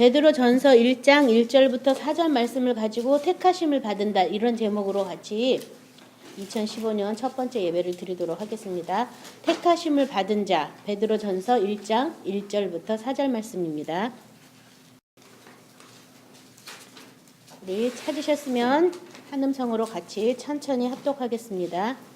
베드로 전서 1장 1절부터 4절 말씀을 가지고 택하심을 받은다 이런 제목으로 같이 2015년 첫 번째 예배를 드리도록 하겠습니다. 택하심을 받은 자 베드로 전서 1장 1절부터 4절 말씀입니다. 우리 찾으셨으면 한음성으로 같이 천천히 합독하겠습니다.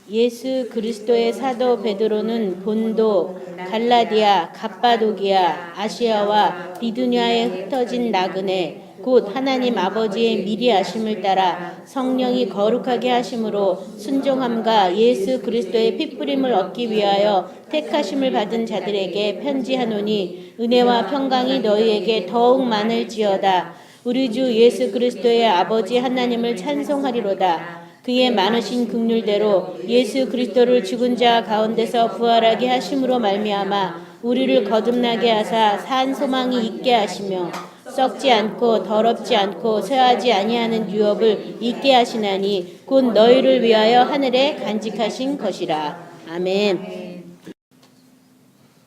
예수 그리스도의 사도 베드로는 본도, 갈라디아, 갑바도기아, 아시아와 비두냐에 흩어진 나그네 곧 하나님 아버지의 미리 아심을 따라 성령이 거룩하게 하심으로 순종함과 예수 그리스도의 핏부림을 얻기 위하여 택하심을 받은 자들에게 편지하노니 은혜와 평강이 너희에게 더욱 많을지어다. 우리 주 예수 그리스도의 아버지 하나님을 찬송하리로다. 그의 많으신 긍휼대로 예수 그리스도를 죽은 자 가운데서 부활하게 하심으로 말미암아 우리를 거듭나게 하사 산 소망이 있게 하시며 썩지 않고 더럽지 않고 쇠하지 아니하는 유업을 있게 하시나니 곧 너희를 위하여 하늘에 간직하신 것이라. 아멘.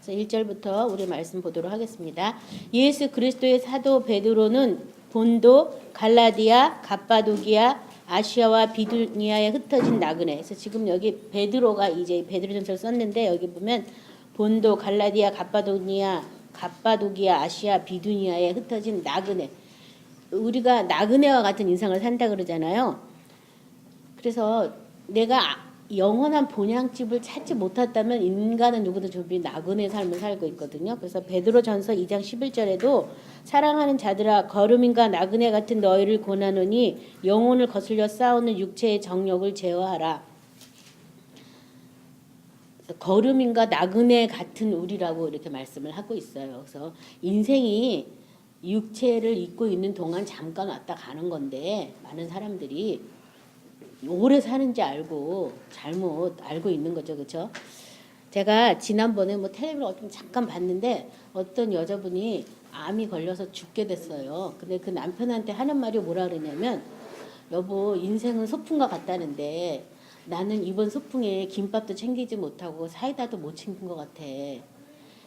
1절부터 우리 말씀 보도록 하겠습니다. 예수 그리스도의 사도 베드로는 본도, 갈라디아, 갑바도기아, 아시아와 비두니아에 흩어진 나그네. 그래서 지금 여기 베드로가 이제 베드로전서를 썼는데 여기 보면 본도, 갈라디아, 갑바도기아, 아시아, 비두니아에 흩어진 나그네. 우리가 나그네와 같은 인생을 산다 그러잖아요. 그래서 내가 영원한 본향집을 찾지 못했다면 인간은 누구든 조비 나그네 삶을 살고 있거든요. 그래서 베드로전서 2장 11절에도 사랑하는 자들아 거름인과 나그네 같은 너희를 권하노니 영혼을 거슬려 싸우는 육체의 정욕을 제어하라. 거름인과 나그네 같은 우리라고 이렇게 말씀을 하고 있어요. 그래서 인생이 육체를 입고 있는 동안 잠깐 왔다 가는 건데 많은 사람들이 오래 사는지 알고 잘못 알고 있는 거죠. 그렇죠? 제가 지난번에 텔레비를 잠깐 봤는데 어떤 여자분이 암이 걸려서 죽게 됐어요. 근데 그 남편한테 하는 말이 뭐라 그러냐면 여보 인생은 소풍과 같다는데 나는 이번 소풍에 김밥도 챙기지 못하고 사이다도 못 챙긴 것 같아.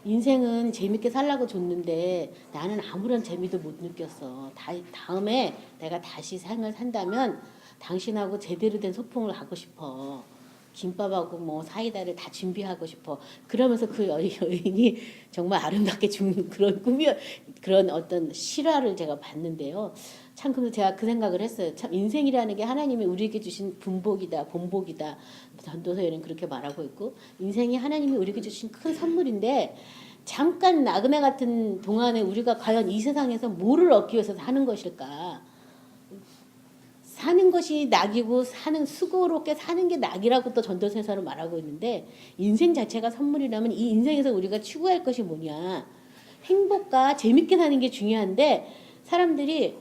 인생은 재밌게 살라고 줬는데 나는 아무런 재미도 못 느꼈어. 다음에 내가 다시 삶을 산다면 당신하고 제대로 된 소풍을 가고 싶어. 김밥하고 사이다를 다 준비하고 싶어. 그러면서 그 여인이 정말 아름답게 죽는 그런 그런 어떤 실화를 제가 봤는데요. 참 그래서 제가 그 생각을 했어요. 참 인생이라는 게 하나님이 우리에게 주신 분복이다, 본복이다. 전도서에는 그렇게 말하고 있고 인생이 하나님이 우리에게 주신 큰 선물인데 잠깐 나그네 같은 동안에 우리가 과연 이 세상에서 뭐를 얻기 위해서 사는 것일까? 사는 것이 낙이고 수고롭게 사는 게 낙이라고 또 전도서에서는 말하고 있는데 인생 자체가 선물이라면 이 인생에서 우리가 추구할 것이 뭐냐. 행복과 재밌게 사는 게 중요한데 사람들이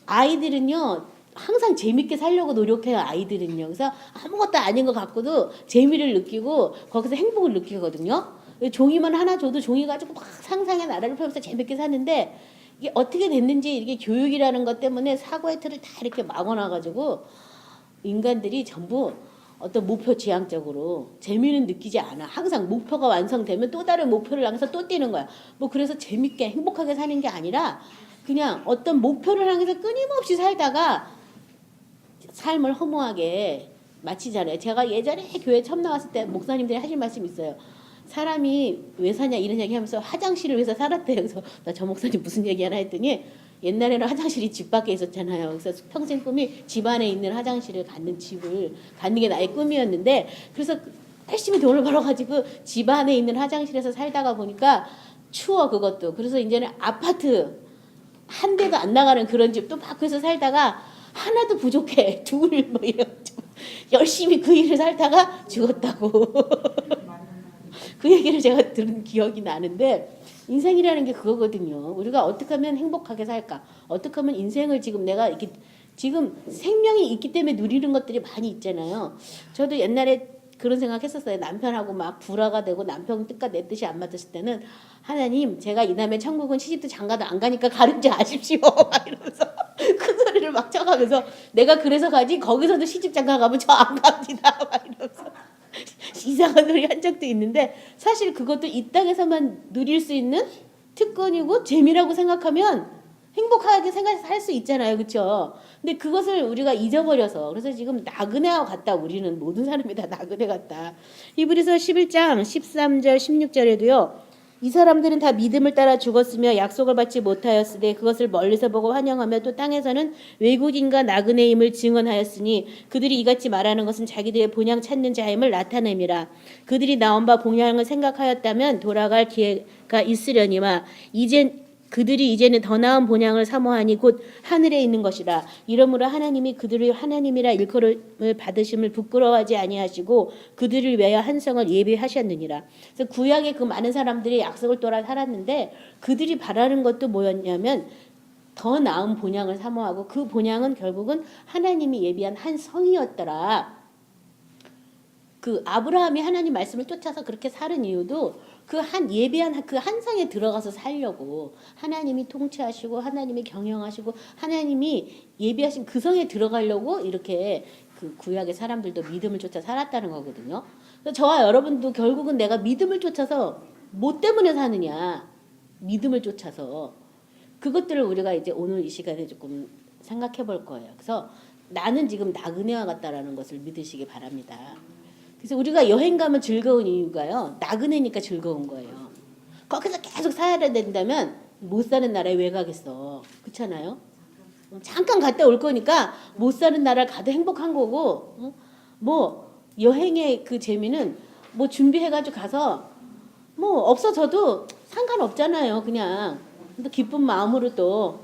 아이들은요 항상 재밌게 살려고 노력해요. 아이들은요. 그래서 아무것도 아닌 것 같고도 재미를 느끼고 거기서 행복을 느끼거든요. 종이만 하나 줘도 종이 가지고 막 상상의 나라를 펴면서 재밌게 사는데 이게 어떻게 됐는지 이게 교육이라는 것 때문에 사고의 틀을 다 이렇게 막아놔가지고 인간들이 전부 어떤 목표 지향적으로 재미는 느끼지 않아. 항상 목표가 완성되면 또 다른 목표를 향해서 또 뛰는 거야. 그래서 재밌게 행복하게 사는 게 아니라 그냥 어떤 목표를 향해서 끊임없이 살다가 삶을 허무하게 마치잖아요. 제가 예전에 교회 처음 나왔을 때 목사님들이 하실 말씀이 있어요. 사람이 왜 사냐 이런 얘기 하면서 화장실을 위해서 살았대요. 그래서 나 저 목사님 무슨 얘기 하나 했더니 옛날에는 화장실이 집 밖에 있었잖아요. 그래서 평생 꿈이 집 안에 있는 화장실을 갖는 집을 갖는 게 나의 꿈이었는데 그래서 열심히 돈을 벌어가지고 집 안에 있는 화장실에서 살다가 보니까 추워 그것도. 그래서 이제는 아파트 한 대도 안 나가는 그런 집도 막 그래서 살다가 하나도 부족해. 열심히 그 일을 살다가 죽었다고. 그 얘기를 제가 들은 기억이 나는데 인생이라는 게 그거거든요. 우리가 어떻게 하면 행복하게 살까? 어떻게 하면 인생을 지금 내가 이렇게 지금 생명이 있기 때문에 누리는 것들이 많이 있잖아요. 저도 옛날에 그런 생각했었어요. 남편하고 막 불화가 되고 남편 뜻과 내 뜻이 안 맞았을 때는 하나님 제가 이 다음에 천국은 시집도 장가도 안 가니까 가는지 아십시오. 막 이러면서 큰 소리를 막 쳐가면서 내가 그래서 가지 거기서도 시집 장가 가면 저 안 갑니다. 막 이러면서 이상한 소리 한 적도 있는데 사실 그것도 이 땅에서만 누릴 수 있는 특권이고 재미라고 생각하면 행복하게 생각할 수 있잖아요. 그렇죠? 근데 그것을 우리가 잊어버려서 그래서 지금 나그네와 같다. 우리는 모든 사람이 다 나그네 같다. 히브리서 11장 13절 16절에도요. 이 사람들은 다 믿음을 따라 죽었으며 약속을 받지 못하였으되 그것을 멀리서 보고 환영하며 또 땅에서는 외국인과 나그네임을 증언하였으니 그들이 이같이 말하는 것은 자기들의 본향 찾는 자임을 나타냄이라. 그들이 나온 바 본향을 생각하였다면 돌아갈 기회가 있으려니와 그들이 이제는 더 나은 본향을 사모하니 곧 하늘에 있는 것이라. 이러므로 하나님이 그들을 하나님이라 일컬음을 받으심을 부끄러워하지 아니하시고 그들을 위하여 한 성을 예비하셨느니라. 그래서 구약의 그 많은 사람들이 약속을 따라 살았는데 그들이 바라는 것도 뭐였냐면 더 나은 본향을 사모하고 그 본향은 결국은 하나님이 예비한 한 성이었더라. 그 아브라함이 하나님 말씀을 쫓아서 그렇게 살은 이유도 그 한 예비한 그 한 성에 들어가서 살려고 하나님이 통치하시고 하나님이 경영하시고 하나님이 예비하신 그 성에 들어가려고 이렇게 그 구약의 사람들도 믿음을 쫓아 살았다는 거거든요. 그래서 저와 여러분도 결국은 내가 믿음을 쫓아서 뭐 때문에 사느냐, 믿음을 쫓아서 그것들을 우리가 이제 오늘 이 시간에 조금 생각해 볼 거예요. 그래서 나는 지금 나그네와 같다라는 것을 믿으시기 바랍니다. 그래서 우리가 여행 가면 즐거운 이유가요. 나그네니까 즐거운 거예요. 거기서 계속 살아야 된다면 못 사는 나라에 왜 가겠어. 그렇잖아요. 잠깐 갔다 올 거니까 못 사는 나라를 가도 행복한 거고 뭐 여행의 그 재미는 뭐 준비해가지고 가서 뭐 없어져도 상관없잖아요. 그냥 기쁜 마음으로 또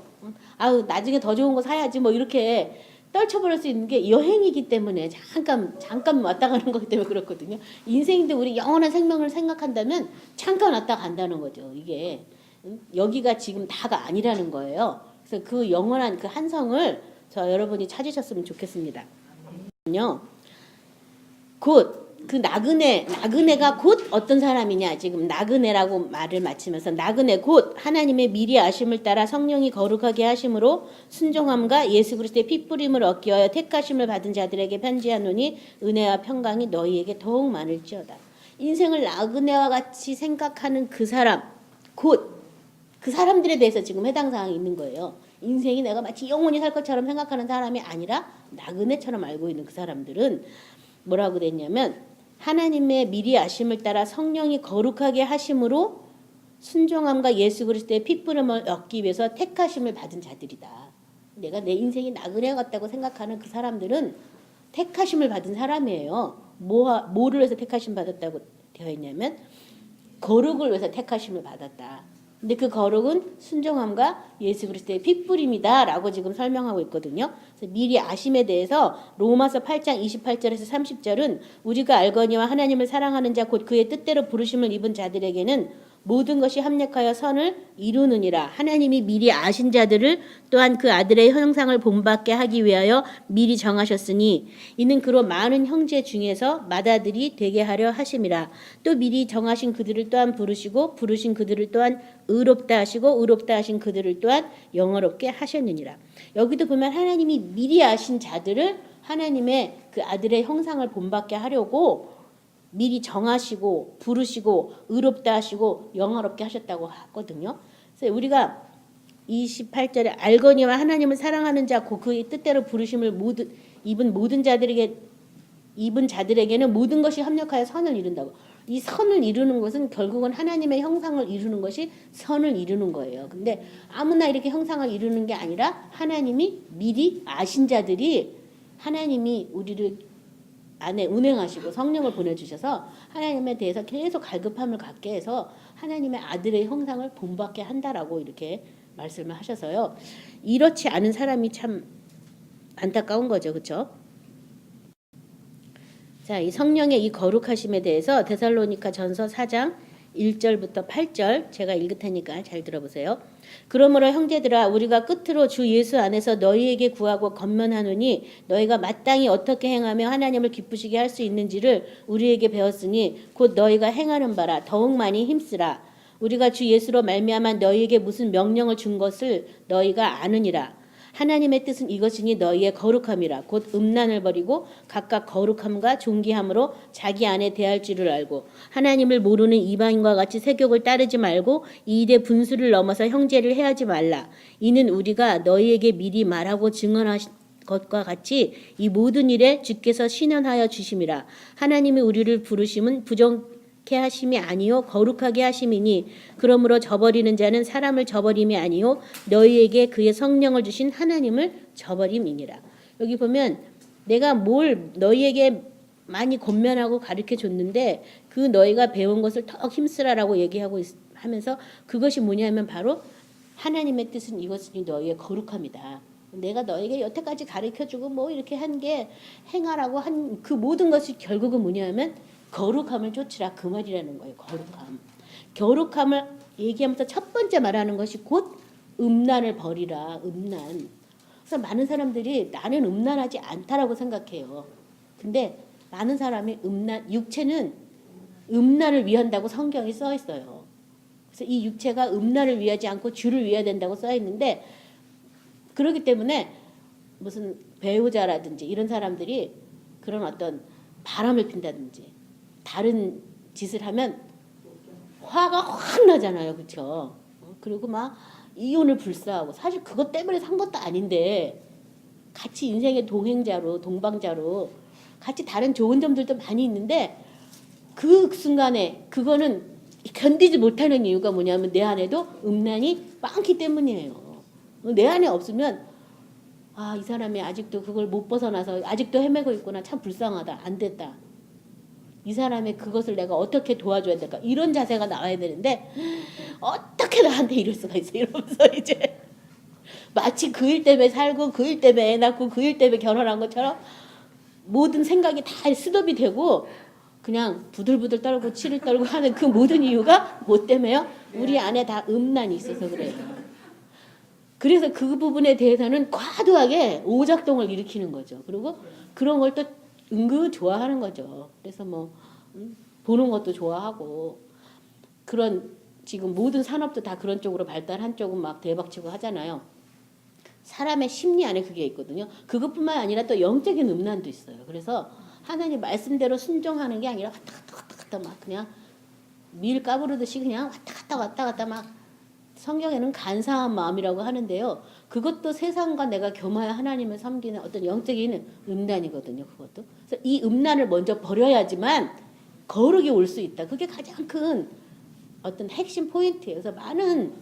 아우 나중에 더 좋은 거 사야지 뭐 이렇게 떨쳐버릴 수 있는 게 여행이기 때문에 잠깐 왔다 가는 거기 때문에 그렇거든요. 인생인데 우리 영원한 생명을 생각한다면 잠깐 왔다 간다는 거죠. 이게 여기가 지금 다가 아니라는 거예요. 그래서 그 영원한 그 한성을 저 여러분이 찾으셨으면 좋겠습니다. 곧 그 나그네가 곧 어떤 사람이냐. 지금 나그네라고 말을 마치면서 나그네 곧 하나님의 미리 아심을 따라 성령이 거룩하게 하심으로 순종함과 예수 그리스도의 핏부림을 얻기 위하여 택하심을 받은 자들에게 편지하노니 은혜와 평강이 너희에게 더욱 많을지어다. 인생을 나그네와 같이 생각하는 그 사람 곧 그 사람들에 대해서 지금 해당 사항이 있는 거예요. 인생이 내가 마치 영원히 살 것처럼 생각하는 사람이 아니라 나그네처럼 알고 있는 그 사람들은 뭐라고 됐냐면 하나님의 미리 아심을 따라 성령이 거룩하게 하심으로 순종함과 예수 그리스도의 핏부름을 얻기 위해서 택하심을 받은 자들이다. 내가 내 인생이 나그네 같다고 생각하는 그 사람들은 택하심을 받은 사람이에요. 뭐를 위해서 택하심 받았다고 되어 있냐면 거룩을 위해서 택하심을 받았다. 근데 그 거룩은 순종함과 예수 그리스도의 핏부림이다라고 지금 설명하고 있거든요. 그래서 미리 아심에 대해서 로마서 8장 28절에서 30절은 우리가 알거니와 하나님을 사랑하는 자 곧 그의 뜻대로 부르심을 입은 자들에게는 모든 것이 합력하여 선을 이루느니라. 하나님이 미리 아신 자들을 또한 그 아들의 형상을 본받게 하기 위하여 미리 정하셨으니 이는 그로 많은 형제 중에서 맏아들이 되게 하려 하심이라. 또 미리 정하신 그들을 또한 부르시고 부르신 그들을 또한 의롭다 하시고 의롭다 하신 그들을 또한 영어롭게 하셨느니라. 여기도 보면 하나님이 미리 아신 자들을 하나님의 그 아들의 형상을 본받게 하려고 미리 정하시고 부르시고 의롭다 하시고 영화롭게 하셨다고 하거든요. 그래서 우리가 28절에 알거니와 하나님을 사랑하는 자 곧 그의 뜻대로 부르심을 입은 자들에게는 모든 것이 합력하여 선을 이룬다고. 이 선을 이루는 것은 결국은 하나님의 형상을 이루는 것이 선을 이루는 거예요. 근데 아무나 이렇게 형상을 이루는 게 아니라 하나님이 미리 아신 자들이 하나님이 우리를 안에 운행하시고 성령을 보내주셔서 하나님에 대해서 계속 갈급함을 갖게 해서 하나님의 아들의 형상을 본받게 한다라고 이렇게 말씀을 하셔서요. 이렇지 않은 사람이 참 안타까운 거죠. 그렇죠? 자, 이 성령의 이 거룩하심에 대해서 데살로니가 전서 4장 1절부터 8절 제가 읽을 테니까 잘 들어보세요. 그러므로 형제들아 우리가 끝으로 주 예수 안에서 너희에게 구하고 권면하노니 너희가 마땅히 어떻게 행하며 하나님을 기쁘시게 할 수 있는지를 우리에게 배웠으니 곧 너희가 행하는 바라 더욱 많이 힘쓰라. 우리가 주 예수로 말미암아 너희에게 무슨 명령을 준 것을 너희가 아느니라. 하나님의 뜻은 이것이니 너희의 거룩함이라. 곧 음란을 버리고 각각 거룩함과 존귀함으로 자기 안에 대할 줄을 알고 하나님을 모르는 이방인과 같이 세욕을 따르지 말고 이 일의 분수를 넘어서 형제를 해하지 말라. 이는 우리가 너희에게 미리 말하고 증언하신 것과 같이 이 모든 일에 주께서 신원하여 주심이라. 하나님이 우리를 부르심은 부정케 하심이 아니요 거룩하게 하심이니 그러므로 저버리는 자는 사람을 저버림이 아니요 너희에게 그의 성령을 주신 하나님을 저버림이니라. 여기 보면 내가 뭘 너희에게 많이 권면하고 가르쳐 줬는데 그 너희가 배운 것을 더 힘쓰라라고 얘기하고 하면서 그것이 뭐냐면 바로 하나님의 뜻은 이것이 너희의 거룩함이다. 내가 너에게 여태까지 가르쳐주고 뭐 이렇게 한 게 행하라고 한 그 모든 것이 결국은 뭐냐면 거룩함을 쫓으라 그 말이라는 거예요. 거룩함. 거룩함을 얘기하면서 첫 번째 말하는 것이 곧 음란을 버리라. 음란. 그래서 많은 사람들이 나는 음란하지 않다라고 생각해요. 근데 많은 사람이 육체는 음란을 위한다고 성경에 써 있어요. 그래서 이 육체가 음란을 위하지 않고 주를 위해야 된다고 써 있는데 그렇기 때문에 무슨 배우자라든지 이런 사람들이 그런 어떤 바람을 핀다든지 다른 짓을 하면 화가 확 나잖아요. 그렇죠? 그리고 막 이혼을 불사하고 사실 그것 때문에 산 것도 아닌데 같이 인생의 동행자로 동방자로 같이 다른 좋은 점들도 많이 있는데 그 순간에 그거는 견디지 못하는 이유가 뭐냐면 내 안에도 음란이 많기 때문이에요. 내 안에 없으면 이 사람이 아직도 그걸 못 벗어나서 아직도 헤매고 있구나. 참 불쌍하다. 안 됐다. 이 사람의 그것을 내가 어떻게 도와줘야 될까. 이런 자세가 나와야 되는데 어떻게 나한테 이럴 수가 있어. 이러면서 이제 마치 그 일 때문에 살고 그 일 때문에 애 낳고 그 일 때문에 결혼한 것처럼 모든 생각이 다 스톱이 되고 그냥 부들부들 떨고 치를 떨고 하는 그 모든 이유가 뭐 때문에요? 우리 안에 다 음란이 있어서 그래요. 그래서 그 부분에 대해서는 과도하게 오작동을 일으키는 거죠. 그리고 그런 걸 또 은근 좋아하는 거죠. 그래서 뭐 보는 것도 좋아하고 그런 지금 모든 산업도 다 그런 쪽으로 발달한 쪽은 막 대박치고 하잖아요. 사람의 심리 안에 그게 있거든요. 그것뿐만 아니라 또 영적인 음란도 있어요. 그래서 하나님 말씀대로 순종하는 게 아니라 왔다 갔다 막 그냥 밀 까부르듯이 그냥 왔다 갔다 막 성경에는 간사한 마음이라고 하는데요. 그것도 세상과 내가 겸하여 하나님을 섬기는 어떤 영적인 음란이거든요. 그것도. 그래서 이 음란을 먼저 버려야지만 거룩이 올 수 있다. 그게 가장 큰 어떤 핵심 포인트예요. 그래서 많은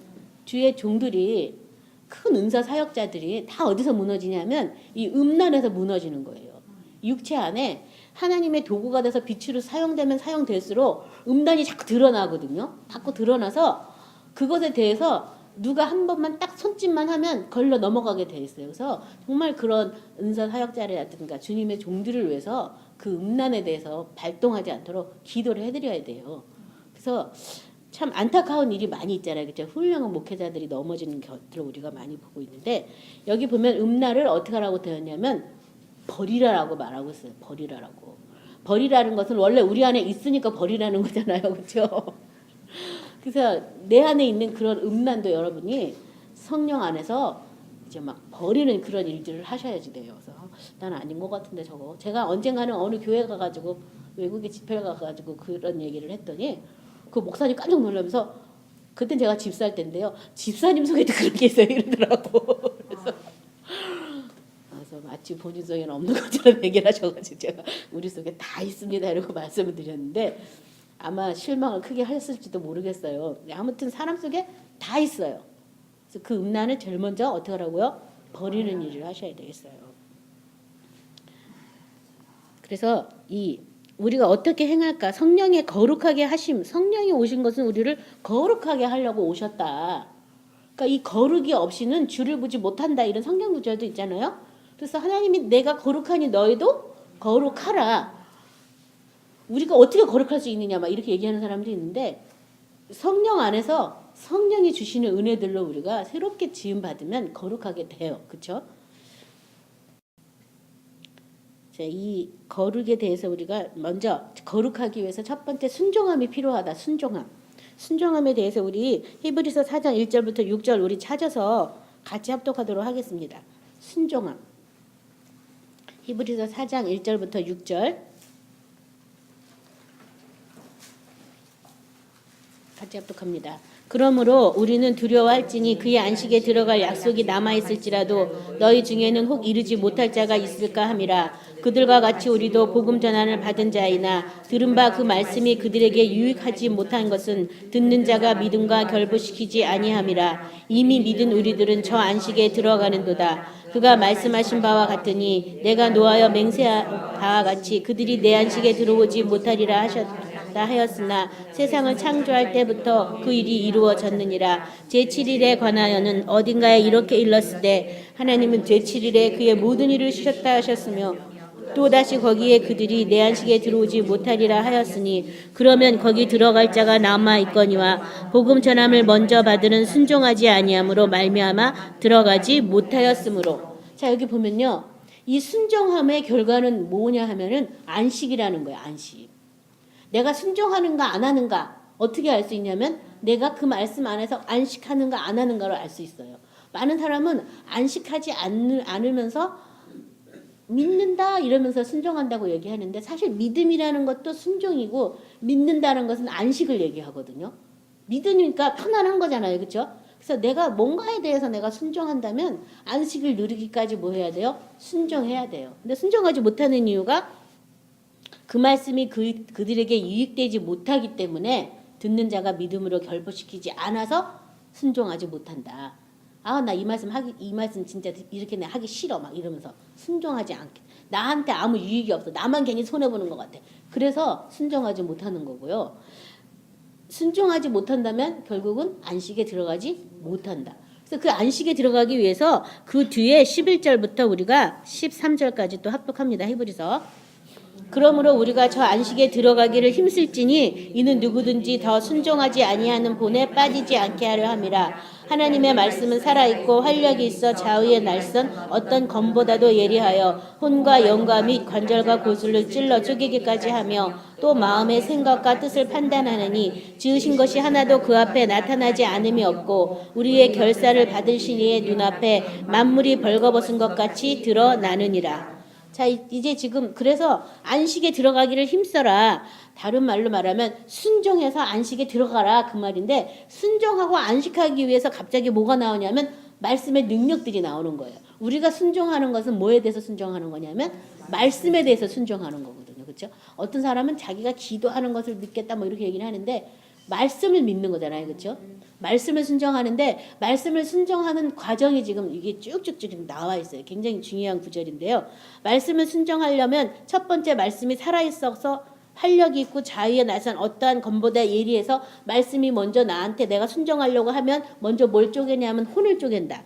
주의 종들이 큰 은사 사역자들이 다 어디서 무너지냐면 이 음란에서 무너지는 거예요. 육체 안에 하나님의 도구가 돼서 빛으로 사용되면 사용될수록 음란이 자꾸 드러나거든요. 자꾸 드러나서 그것에 대해서 누가 한 번만 딱 손짓만 하면 걸러 넘어가게 돼 있어요. 그래서 정말 그런 은사 사역자라든가 주님의 종들을 위해서 그 음란에 대해서 발동하지 않도록 기도를 해드려야 돼요. 그래서 참 안타까운 일이 많이 있잖아요. 그렇죠? 훌륭한 목회자들이 넘어지는 것들을 우리가 많이 보고 있는데 여기 보면 음란을 어떻게 하라고 되었냐면 버리라라고 말하고 있어요. 버리라라고. 버리라는 것은 원래 우리 안에 있으니까 버리라는 거잖아요. 그렇죠? 그래서 내 안에 있는 그런 음란도 여러분이 성령 안에서 이제 막 버리는 그런 일들을 하셔야지 돼요. 그래서 난 아닌 것 같은데 저거. 제가 언젠가는 어느 교회 가가지고 외국에 집회를 가가지고 그런 얘기를 했더니 그 목사님 깜짝 놀라면서 그땐 제가 집사할 때인데요. 집사님 속에도 그런 게 있어요 이러더라고. 그래서 마치 본인 속에는 없는 것처럼 얘기를 하셔가지고 제가 우리 속에 다 있습니다 이러고 말씀을 드렸는데 아마 실망을 크게 하셨을지도 모르겠어요. 아무튼 사람 속에 다 있어요. 그래서 그 음란을 제일 먼저 어떻게 하라고요? 버리는 일을 하셔야 되겠어요. 그래서 우리가 어떻게 행할까? 성령의 거룩하게 하심. 성령이 오신 것은 우리를 거룩하게 하려고 오셨다. 그러니까 이 거룩이 없이는 주를 보지 못한다. 이런 성경 구절도 있잖아요. 그래서 하나님이 내가 거룩하니 너희도 거룩하라. 우리가 어떻게 거룩할 수 있느냐 막 이렇게 얘기하는 사람도 있는데 성령 안에서 성령이 주시는 은혜들로 우리가 새롭게 지음 받으면 거룩하게 돼요. 그렇죠? 이 거룩에 대해서 우리가 먼저 거룩하기 위해서 첫 번째 순종함이 필요하다. 순종함. 순종함에 대해서 우리 히브리서 4장 1절부터 6절 우리 찾아서 같이 합독하도록 하겠습니다. 순종함. 히브리서 4장 1절부터 6절 같이 합독합니다. 그러므로 우리는 두려워할지니 그의 안식에 들어갈 약속이 남아있을지라도 너희 중에는 혹 이르지 못할 자가 있을까 함이라. 그들과 같이 우리도 복음 전환을 받은 자이나 들은 바 그 말씀이 그들에게 유익하지 못한 것은 듣는 자가 믿음과 결부시키지 아니함이라. 이미 믿은 우리들은 저 안식에 들어가는도다. 그가 말씀하신 바와 같으니 내가 노하여 맹세한 바와 같이 그들이 내 안식에 들어오지 못하리라 하였으나 세상을 창조할 때부터 그 일이 이루어졌느니라. 제7일에 관하여는 어딘가에 이렇게 일렀으되 하나님은 제7일에 그의 모든 일을 쉬셨다 하셨으며 또다시 거기에 그들이 내 안식에 들어오지 못하리라 하였으니 그러면 거기 들어갈 자가 남아있거니와 복음 전함을 먼저 받으는 순종하지 아니함으로 말미암아 들어가지 못하였으므로. 자, 여기 보면요, 이 순종함의 결과는 뭐냐 하면은 안식이라는 거예요. 안식. 내가 순종하는가 안 하는가 어떻게 알 수 있냐면 내가 그 말씀 안에서 안식하는가 안 하는가로 알 수 있어요. 많은 사람은 안식하지 않으면서 믿는다 이러면서 순종한다고 얘기하는데 사실 믿음이라는 것도 순종이고 믿는다는 것은 안식을 얘기하거든요. 믿으니까 편안한 거잖아요. 그렇죠? 그래서 내가 뭔가에 대해서 내가 순종한다면 안식을 누리기까지 뭐 해야 돼요? 순종해야 돼요. 근데 순종하지 못하는 이유가 그 말씀이 그들에게 유익되지 못하기 때문에 듣는 자가 믿음으로 결부시키지 않아서 순종하지 못한다. 아, 나 이 말씀 진짜 이렇게 내 하기 싫어 막 이러면서 순종하지 않게. 나한테 아무 유익이 없어. 나만 괜히 손해 보는 것 같아. 그래서 순종하지 못하는 거고요. 순종하지 못한다면 결국은 안식에 들어가지 못한다. 그래서 그 안식에 들어가기 위해서 그 뒤에 11절부터 우리가 13절까지 또 합독합니다. 히브리서. 그러므로 우리가 저 안식에 들어가기를 힘쓸지니 이는 누구든지 더 순종하지 아니하는 본에 빠지지 않게 하려 함이라. 하나님의 말씀은 살아있고 활력이 있어 좌우의 날선 어떤 검보다도 예리하여 혼과 영과 및 관절과 고슬을 찔러 쪼개기까지 하며 또 마음의 생각과 뜻을 판단하느니 지으신 것이 하나도 그 앞에 나타나지 않음이 없고 우리의 결사를 받으신 이의 눈앞에 만물이 벌거벗은 것 같이 드러나느니라. 자, 이제 지금 그래서 안식에 들어가기를 힘써라. 다른 말로 말하면 순종해서 안식에 들어가라 그 말인데 순종하고 안식하기 위해서 갑자기 뭐가 나오냐면 말씀의 능력들이 나오는 거예요. 우리가 순종하는 것은 뭐에 대해서 순종하는 거냐면 말씀에 대해서 순종하는 거거든요. 그렇죠? 어떤 사람은 자기가 기도하는 것을 믿겠다 뭐 이렇게 얘기를 하는데 말씀을 믿는 거잖아요. 그렇죠? 말씀을 순종하는데 말씀을 순종하는 과정이 지금 이게 쭉쭉쭉 나와 있어요. 굉장히 중요한 구절인데요. 말씀을 순종하려면 첫 번째 말씀이 살아있어서 활력이 있고 자유에 나선 어떠한 검보다 예리해서 말씀이 먼저 나한테 내가 순종하려고 하면 먼저 뭘 쪼개냐면 혼을 쪼갠다.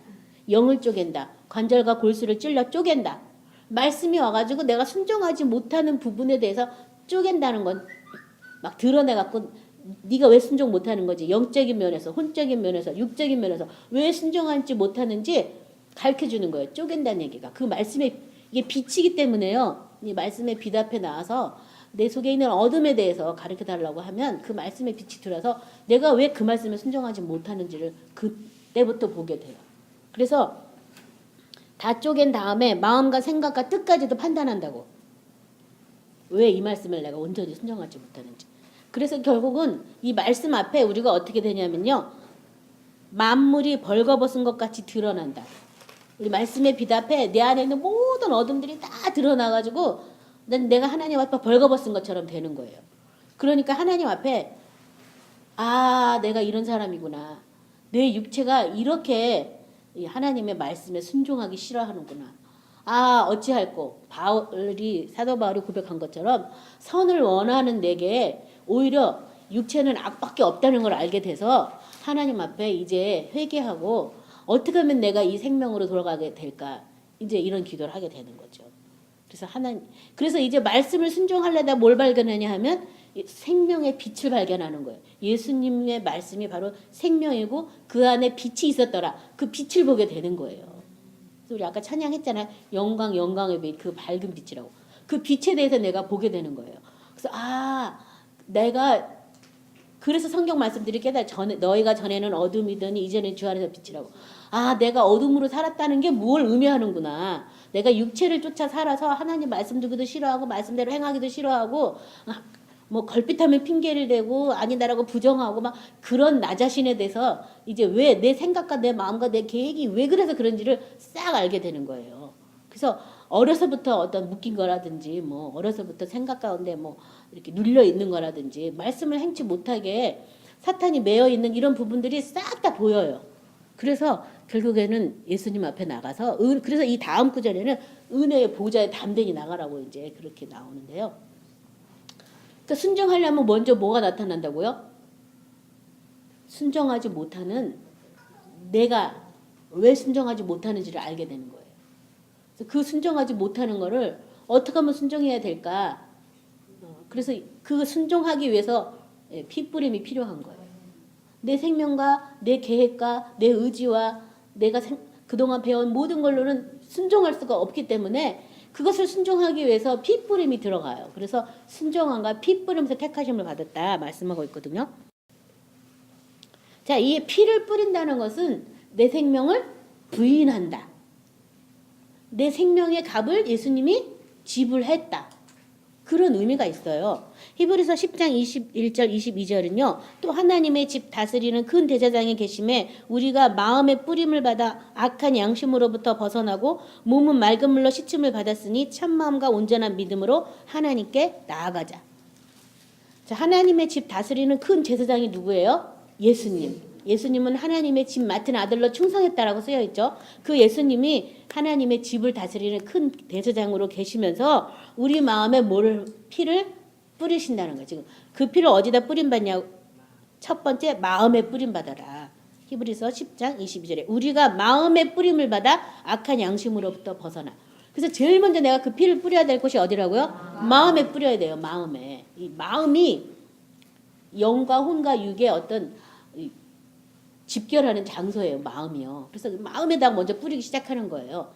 영을 쪼갠다. 관절과 골수를 찔러 쪼갠다. 말씀이 와가지고 내가 순종하지 못하는 부분에 대해서 쪼갠다는 건 막 드러내갖고 네가 왜 순종 못하는 거지? 영적인 면에서, 혼적인 면에서, 육적인 면에서 왜 순종하지 못하는지 가르쳐주는 거예요. 쪼갠다는 얘기가. 그 말씀에 이게 빛이기 때문에요. 이 말씀의 빛 앞에 나와서 내 속에 있는 어둠에 대해서 가르쳐달라고 하면 그 말씀의 빛이 들어서 내가 왜 그 말씀에 순종하지 못하는지를 그때부터 보게 돼요. 그래서 다 쪼갠 다음에 마음과 생각과 뜻까지도 판단한다고. 왜 이 말씀을 내가 온전히 순종하지 못하는지. 그래서 결국은 이 말씀 앞에 우리가 어떻게 되냐면요. 만물이 벌거벗은 것 같이 드러난다. 우리 말씀의 빛 앞에 내 안에 있는 모든 어둠들이 다 드러나가지고 내가 하나님 앞에 벌거벗은 것처럼 되는 거예요. 그러니까 하나님 앞에 아, 내가 이런 사람이구나. 내 육체가 이렇게 하나님의 말씀에 순종하기 싫어하는구나. 아, 어찌할꼬. 사도 바울이 고백한 것처럼 선을 원하는 내게 오히려 육체는 악밖에 없다는 걸 알게 돼서 하나님 앞에 이제 회개하고 어떻게 하면 내가 이 생명으로 돌아가게 될까? 이제 이런 기도를 하게 되는 거죠. 그래서 이제 말씀을 순종하려다 뭘 발견하냐 하면 생명의 빛을 발견하는 거예요. 예수님의 말씀이 바로 생명이고 그 안에 빛이 있었더라. 그 빛을 보게 되는 거예요. 그래서 우리 아까 찬양했잖아요. 영광의 빛, 그 밝은 빛이라고. 그 빛에 대해서 내가 보게 되는 거예요. 그래서 아, 내가 그래서 성경 말씀들이 너희가 전에는 어둠이더니 이제는 주 안에서 빛이라고. 아, 내가 어둠으로 살았다는 게 뭘 의미하는구나. 내가 육체를 쫓아 살아서 하나님 말씀 듣기도 싫어하고 말씀대로 행하기도 싫어하고 뭐 걸핏하면 핑계를 대고 아니다라고 부정하고 막 그런 나 자신에 대해서 이제 왜 내 생각과 내 마음과 내 계획이 왜 그래서 그런지를 싹 알게 되는 거예요. 그래서 어려서부터 어떤 묶인 거라든지 뭐 어려서부터 생각 가운데 뭐 이렇게 눌려 있는 거라든지 말씀을 행치 못하게 사탄이 매여 있는 이런 부분들이 싹 다 보여요. 그래서 결국에는 예수님 앞에 나가서 그래서 이 다음 구절에는 은혜의 보좌에 담대히 나가라고 이제 그렇게 나오는데요. 그러니까 순종하려면 먼저 뭐가 나타난다고요? 순종하지 못하는 내가 왜 순종하지 못하는지를 알게 되는 거예요. 그래서 그 순종하지 못하는 거를 어떻게 하면 순종해야 될까? 그래서 그 순종하기 위해서 핏부림이 필요한 거예요. 내 생명과 내 계획과 내 의지와 내가 그동안 배운 모든 걸로는 순종할 수가 없기 때문에 그것을 순종하기 위해서 핏부림이 들어가요. 그래서 순종함과 핏부림에서 택하심을 받았다 말씀하고 있거든요. 자, 이 피를 뿌린다는 것은 내 생명을 부인한다. 내 생명의 값을 예수님이 지불했다. 그런 의미가 있어요. 히브리서 10장 21절 22절은요. 또 하나님의 집 다스리는 큰 대제사장이 계심에 우리가 마음의 뿌림을 받아 악한 양심으로부터 벗어나고 몸은 맑은 물로 씻음을 받았으니 참마음과 온전한 믿음으로 하나님께 나아가자. 자, 하나님의 집 다스리는 큰 제사장이 누구예요? 예수님. 예수님은 하나님의 집 맡은 아들로 충성했다라고 쓰여 있죠. 그 예수님이 하나님의 집을 다스리는 큰 대제사장으로 계시면서 우리 마음에 피를 뿌리신다는 거예요. 지금 그 피를 어디다 뿌림받냐? 첫 번째 마음에 뿌림받아라. 히브리서 10장 22절에 우리가 마음에 뿌림을 받아 악한 양심으로부터 벗어나. 그래서 제일 먼저 내가 그 피를 뿌려야 될 곳이 어디라고요? 마음에 뿌려야 돼요. 마음에. 이 마음이 영과 혼과 육의 어떤 집결하는 장소예요. 마음이요. 그래서 마음에다 먼저 뿌리기 시작하는 거예요.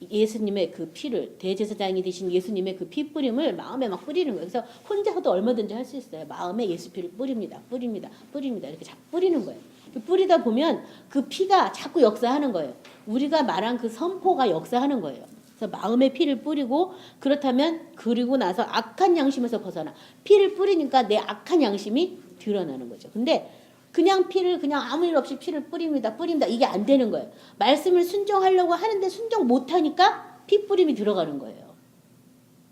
예수님의 그 피를 대제사장이 되신 예수님의 그 피 뿌림을 마음에 막 뿌리는 거예요. 그래서 혼자서도 얼마든지 할 수 있어요. 마음에 예수 피를 뿌립니다. 이렇게 자꾸 뿌리는 거예요. 뿌리다 보면 그 피가 자꾸 역사하는 거예요. 우리가 말한 그 선포가 역사하는 거예요. 그래서 마음에 피를 뿌리고 그렇다면 그리고 나서 악한 양심에서 벗어나 피를 뿌리니까 내 악한 양심이 드러나는 거죠. 근데 그냥 아무 일 없이 피를 뿌립니다. 이게 안 되는 거예요. 말씀을 순종하려고 하는데 순종 못하니까 피 뿌림이 들어가는 거예요.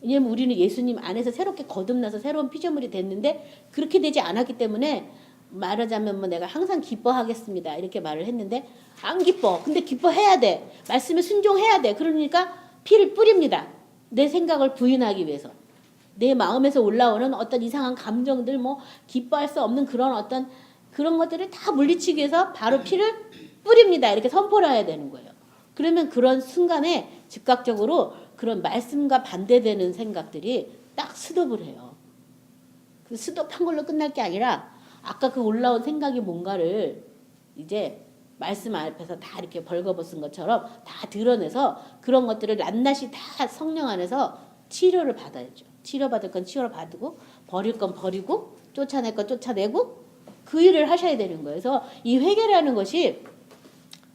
왜냐하면 우리는 예수님 안에서 새롭게 거듭나서 새로운 피조물이 됐는데 그렇게 되지 않았기 때문에 말하자면 뭐 내가 항상 기뻐하겠습니다. 이렇게 말을 했는데 안 기뻐. 근데 기뻐해야 돼. 말씀에 순종해야 돼. 그러니까 피를 뿌립니다. 내 생각을 부인하기 위해서. 내 마음에서 올라오는 어떤 이상한 감정들 뭐 기뻐할 수 없는 그런 것들을 다 물리치기 위해서 바로 피를 뿌립니다. 이렇게 선포를 해야 되는 거예요. 그러면 그런 순간에 즉각적으로 그런 말씀과 반대되는 생각들이 딱 스톱을 해요. 그 스톱한 걸로 끝날 게 아니라 아까 그 올라온 생각이 뭔가를 이제 말씀 앞에서 다 이렇게 벌거벗은 것처럼 다 드러내서 그런 것들을 낱낱이 다 성령 안에서 치료를 받아야죠. 치료받을 건 치료를 받고 버릴 건 버리고 쫓아낼 건 쫓아내고 그 일을 하셔야 되는 거예요. 그래서 이 회개라는 것이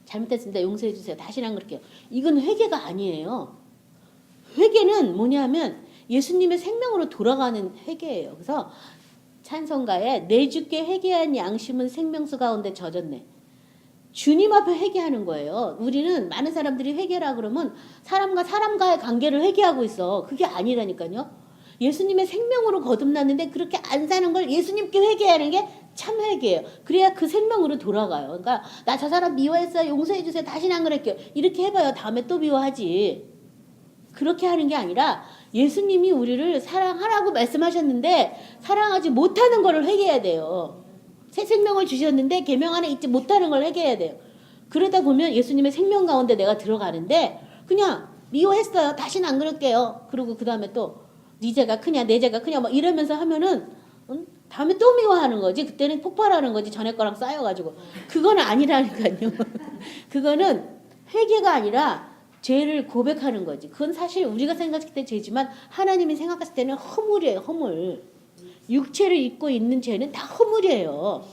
잘못했습니다. 용서해 주세요. 다시 안 그럴게요. 이건 회개가 아니에요. 회개는 뭐냐면 예수님의 생명으로 돌아가는 회개예요. 그래서 찬송가에 내 주께 회개한 양심은 생명수 가운데 젖었네. 주님 앞에 회개하는 거예요. 우리는 많은 사람들이 회개라 그러면 사람과의 관계를 회개하고 있어. 그게 아니라니까요. 예수님의 생명으로 거듭났는데 그렇게 안 사는 걸 예수님께 회개하는 게 참 회개예요. 그래야 그 생명으로 돌아가요. 그러니까 나 저 사람 미워했어요. 용서해 주세요. 다시는 안 그럴게요. 이렇게 해봐요. 다음에 또 미워하지. 그렇게 하는 게 아니라 예수님이 우리를 사랑하라고 말씀하셨는데 사랑하지 못하는 거를 회개해야 돼요. 새 생명을 주셨는데 계명 안에 있지 못하는 걸 회개해야 돼요. 그러다 보면 예수님의 생명 가운데 내가 들어가는데 그냥 미워했어요. 다시는 안 그럴게요. 그리고 그 다음에 또 네 죄가 크냐 내 죄가 크냐 막 이러면서 하면은 다음에 또 미워하는 거지. 그때는 폭발하는 거지. 전에 거랑 쌓여가지고. 그건 아니라니까요. 그거는 회개가 아니라 죄를 고백하는 거지. 그건 사실 우리가 생각했을 때 죄지만 하나님이 생각했을 때는 허물이에요. 허물. 육체를 입고 있는 죄는 다 허물이에요.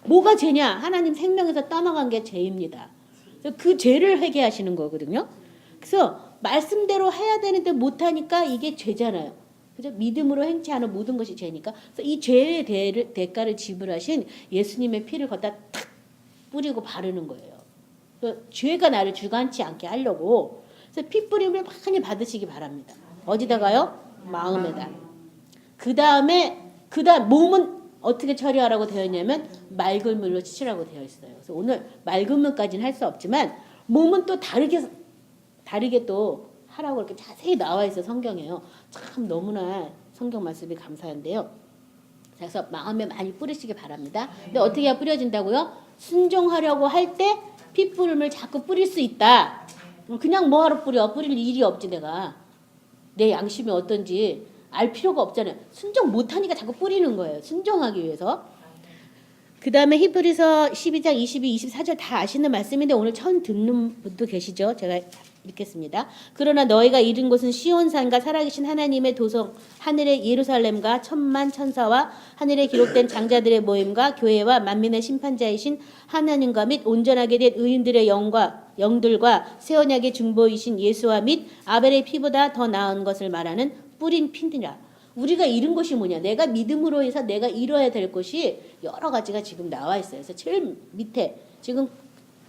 뭐가 죄냐? 하나님 생명에서 떠나간 게 죄입니다. 그 죄를 회개하시는 거거든요. 그래서 말씀대로 해야 되는데 못하니까 이게 죄잖아요. 그죠? 믿음으로 행치 않은 모든 것이 죄니까. 그래서 이 죄의 대가를 지불하신 예수님의 피를 갖다 탁 뿌리고 바르는 거예요. 죄가 나를 주관치 않게 하려고. 그래서 피 뿌림을 많이 받으시기 바랍니다. 어디다가요? 마음에다. 그 다음 몸은 어떻게 처리하라고 되어 있냐면 맑은 물로 씻으라고 되어 있어요. 그래서 오늘 맑은 물까지는 할 수 없지만 몸은 또 다르게 또 하라고 이렇게 자세히 나와 있어 성경에요. 참 너무나 성경 말씀이 감사한데요. 그래서 마음에 많이 뿌리시기 바랍니다. 근데 어떻게 해야 뿌려진다고요? 순종하려고 할 때 핏부름을 자꾸 뿌릴 수 있다. 그냥 뭐하러 뿌릴 일이 없지 내가. 내 양심이 어떤지 알 필요가 없잖아요. 순종 못하니까 자꾸 뿌리는 거예요. 순종하기 위해서. 그 다음에 히브리서 12장 22, 24절 다 아시는 말씀인데 오늘 처음 듣는 분도 계시죠? 제가 읽겠습니다. 그러나 너희가 이른 곳은 시온산과 살아계신 하나님의 도성 하늘의 예루살렘과 천만 천사와 하늘에 기록된 장자들의 모임과 교회와 만민의 심판자이신 하나님과 및 온전하게 된 의인들의 영들과 새 언약의 중보이신 예수와 및 아벨의 피보다 더 나은 것을 말하는 뿌린 피니라. 우리가 이룬 것이 뭐냐? 내가 믿음으로 해서 내가 이뤄야 될 것이 여러 가지가 지금 나와 있어요. 그래서 제일 밑에 지금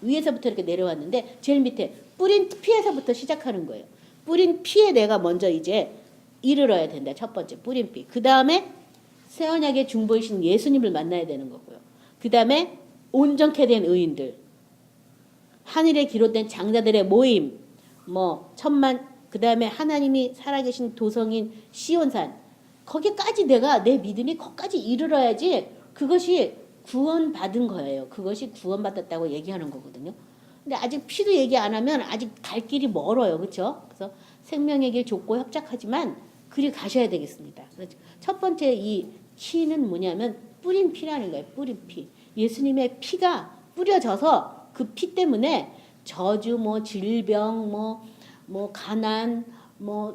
위에서부터 이렇게 내려왔는데 제일 밑에 뿌린 피에서부터 시작하는 거예요. 뿌린 피에 내가 먼저 이제 이르러야 된다. 첫 번째 뿌린 피. 그 다음에 새 언약의 중보이신 예수님을 만나야 되는 거고요. 그 다음에 온전케 된 의인들, 하늘에 기록된 장자들의 모임, 천만, 그 다음에 하나님이 살아계신 도성인 시온산, 거기까지 내가 내 믿음이 거기까지 이르러야지 그것이 구원받은 거예요. 그것이 구원받았다고 얘기하는 거거든요. 근데 아직 피도 얘기 안 하면 아직 갈 길이 멀어요. 그렇죠? 그래서 생명의 길 좁고 협착하지만 그리 가셔야 되겠습니다. 첫 번째 이 키는 뭐냐면 뿌린 피라는 거예요. 뿌린 피. 예수님의 피가 뿌려져서 그 피 때문에 저주, 질병, 가난,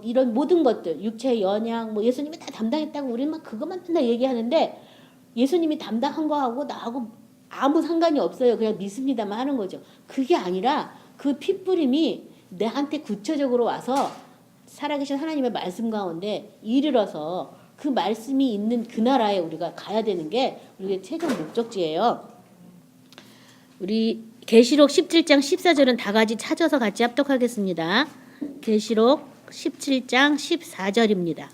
이런 모든 것들, 육체 연약, 예수님이 다 담당했다고 우리는 막 그것만 맨날 얘기하는데 예수님이 담당한 거하고 나하고 아무 상관이 없어요. 그냥 믿습니다만 하는 거죠. 그게 아니라 그 핏부림이 내한테 구체적으로 와서 살아계신 하나님의 말씀 가운데 이르러서 그 말씀이 있는 그 나라에 우리가 가야 되는 게 우리의 최종 목적지예요. 우리 계시록 17장 14절은 다 같이 찾아서 같이 합독하겠습니다. 계시록 17장 14절입니다.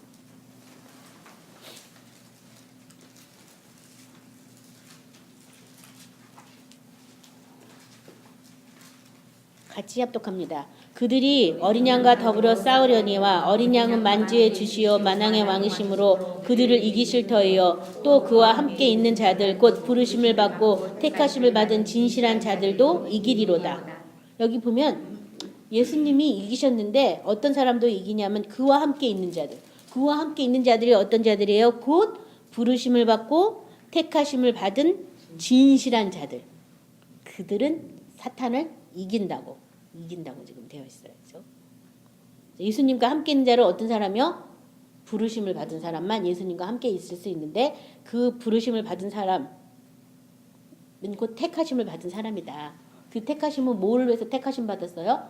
같이 합독합니다. 그들이 어린 양과 더불어 싸우려니와 어린 양은 만주의 주시요 만왕의 왕이심으로 그들을 이기실 터이요 또 그와 함께 있는 자들 곧 부르심을 받고 택하심을 받은 진실한 자들도 이기리로다. 여기 보면 예수님이 이기셨는데 어떤 사람도 이기냐면 그와 함께 있는 자들. 그와 함께 있는 자들이 어떤 자들이에요? 곧 부르심을 받고 택하심을 받은 진실한 자들. 그들은 사탄을 이긴다고 지금 되어 있어요. 그렇죠? 예수님과 함께 있는 자를 어떤 사람이요? 부르심을 받은 사람만 예수님과 함께 있을 수 있는데 그 부르심을 받은 사람은 곧 택하심을 받은 사람이다. 그 택하심은 뭘 위해서 택하심 받았어요?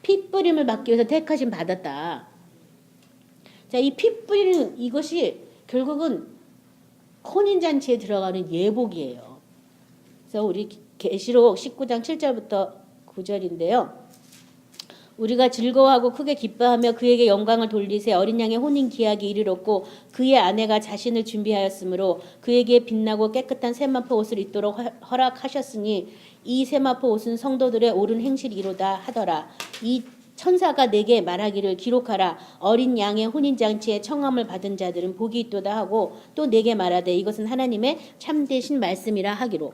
피 뿌림을 받기 위해서 택하심 받았다. 자, 이 피 뿌리는 이것이 결국은 혼인잔치에 들어가는 예복이에요. 그래서 우리 계시록 19장 7절부터 9절인데요. 우리가 즐거워하고 크게 기뻐하며 그에게 영광을 돌리세 어린 양의 혼인 기약이 이르렀고 그의 아내가 자신을 준비하였으므로 그에게 빛나고 깨끗한 세마포 옷을 입도록 허락하셨으니 이 세마포 옷은 성도들의 옳은 행실이로다 하더라. 이 천사가 내게 말하기를 기록하라. 어린 양의 혼인잔치에 청함을 받은 자들은 복이 있도다 하고 또 내게 말하되 이것은 하나님의 참되신 말씀이라 하기로.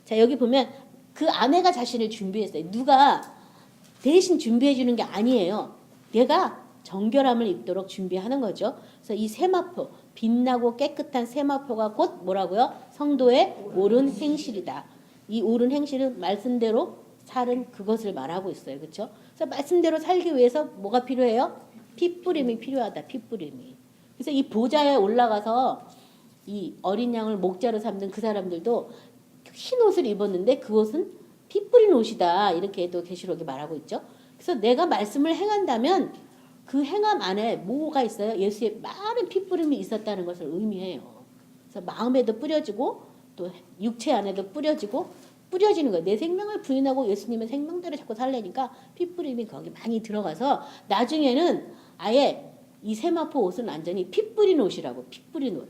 자, 여기 보면 그 아내가 자신을 준비했어요. 누가 대신 준비해 주는 게 아니에요. 내가 정결함을 입도록 준비하는 거죠. 그래서 이 세마포, 빛나고 깨끗한 세마포가 곧 뭐라고요? 성도의 옳은 행실이다. 이 옳은 행실은 말씀대로 살은 그것을 말하고 있어요. 그렇죠? 그래서 말씀대로 살기 위해서 뭐가 필요해요? 핏부림이 필요하다. 핏부림이. 그래서 이 보좌에 올라가서 이 어린 양을 목자로 삼는 그 사람들도 흰 옷을 입었는데 그 옷은 피 뿌린 옷이다. 이렇게 또 계시록이 말하고 있죠. 그래서 내가 말씀을 행한다면 그 행함 안에 뭐가 있어요? 예수의 많은 피 뿌림이 있었다는 것을 의미해요. 그래서 마음에도 뿌려지고 또 육체 안에도 뿌려지는 거예요. 내 생명을 부인하고 예수님의 생명대로 자꾸 살려니까 피 뿌림이 거기 많이 들어가서 나중에는 아예 이 세마포 옷은 완전히 피 뿌린 옷이라고. 피 뿌린 옷.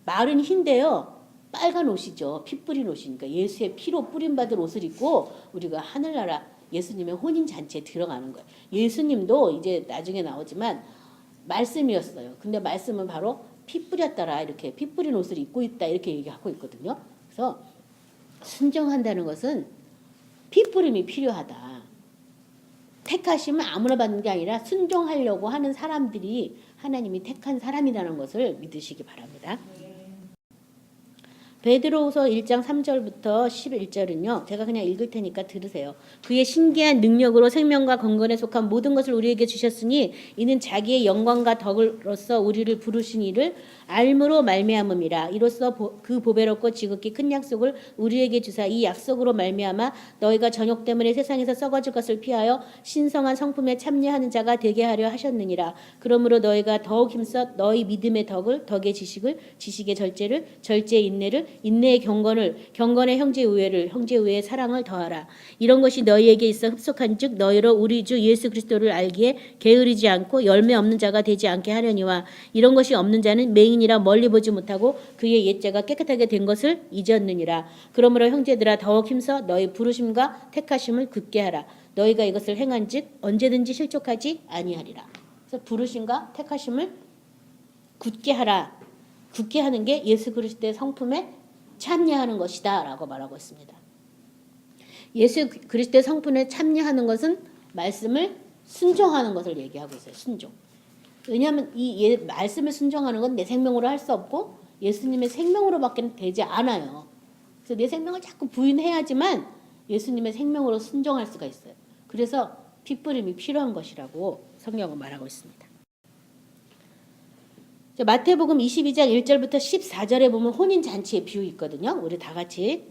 말은 흰데요. 빨간 옷이죠. 피 뿌린 옷이니까 예수의 피로 뿌림받은 옷을 입고 우리가 하늘나라 예수님의 혼인잔치에 들어가는 거예요. 예수님도 이제 나중에 나오지만 말씀이었어요. 근데 말씀은 바로 피 뿌렸더라. 이렇게 피 뿌린 옷을 입고 있다. 이렇게 얘기하고 있거든요. 그래서 순종한다는 것은 피 뿌림이 필요하다. 택하심은 아무나 받는 게 아니라 순종하려고 하는 사람들이 하나님이 택한 사람이라는 것을 믿으시기 바랍니다. 베드로후서 1장 3절부터 11절은요. 제가 그냥 읽을 테니까 들으세요. 그의 신기한 능력으로 생명과 건건에 속한 모든 것을 우리에게 주셨으니 이는 자기의 영광과 덕으로서 우리를 부르신 이를 알므로 말미암음이라. 이로써 그 보배롭고 지극히 큰 약속을 우리에게 주사 이 약속으로 말미암아 너희가 전욕 때문에 세상에서 썩어질 것을 피하여 신성한 성품에 참여하는 자가 되게 하려 하셨느니라. 그러므로 너희가 더욱 힘써 너희 믿음의 덕을, 덕의 지식을, 지식의 절제를, 절제의 인내를, 인내의 경건을, 경건의 형제 우애를, 형제 우애의 사랑을 더하라. 이런 것이 너희에게 있어 흡속한즉 너희로 우리 주 예수 그리스도를 알기에 게으르지 않고 열매 없는 자가 되지 않게 하려니와 이런 것이 없는 자는 맹인이라 멀리 보지 못하고 그의 옛자가 깨끗하게 된 것을 잊었느니라. 그러므로 형제들아 더욱 힘써 너희 부르심과 택하심을 굳게 하라. 너희가 이것을 행한즉 언제든지 실족하지 아니하리라. 그래서 부르심과 택하심을 굳게 하라. 굳게 하는 게 예수 그리스도의 성품에 참여하는 것이다 라고 말하고 있습니다. 예수 그리스도의 성품에 참여하는 것은 말씀을 순종하는 것을 얘기하고 있어요. 순종. 왜냐하면 이 말씀을 순종하는 건 내 생명으로 할 수 없고 예수님의 생명으로밖에 되지 않아요. 그래서 내 생명을 자꾸 부인해야지만 예수님의 생명으로 순종할 수가 있어요. 그래서 핏부림이 필요한 것이라고 성경은 말하고 있습니다. 마태복음 22장 1절부터 14절에 보면 혼인잔치의 비유 있거든요. 우리 다 같이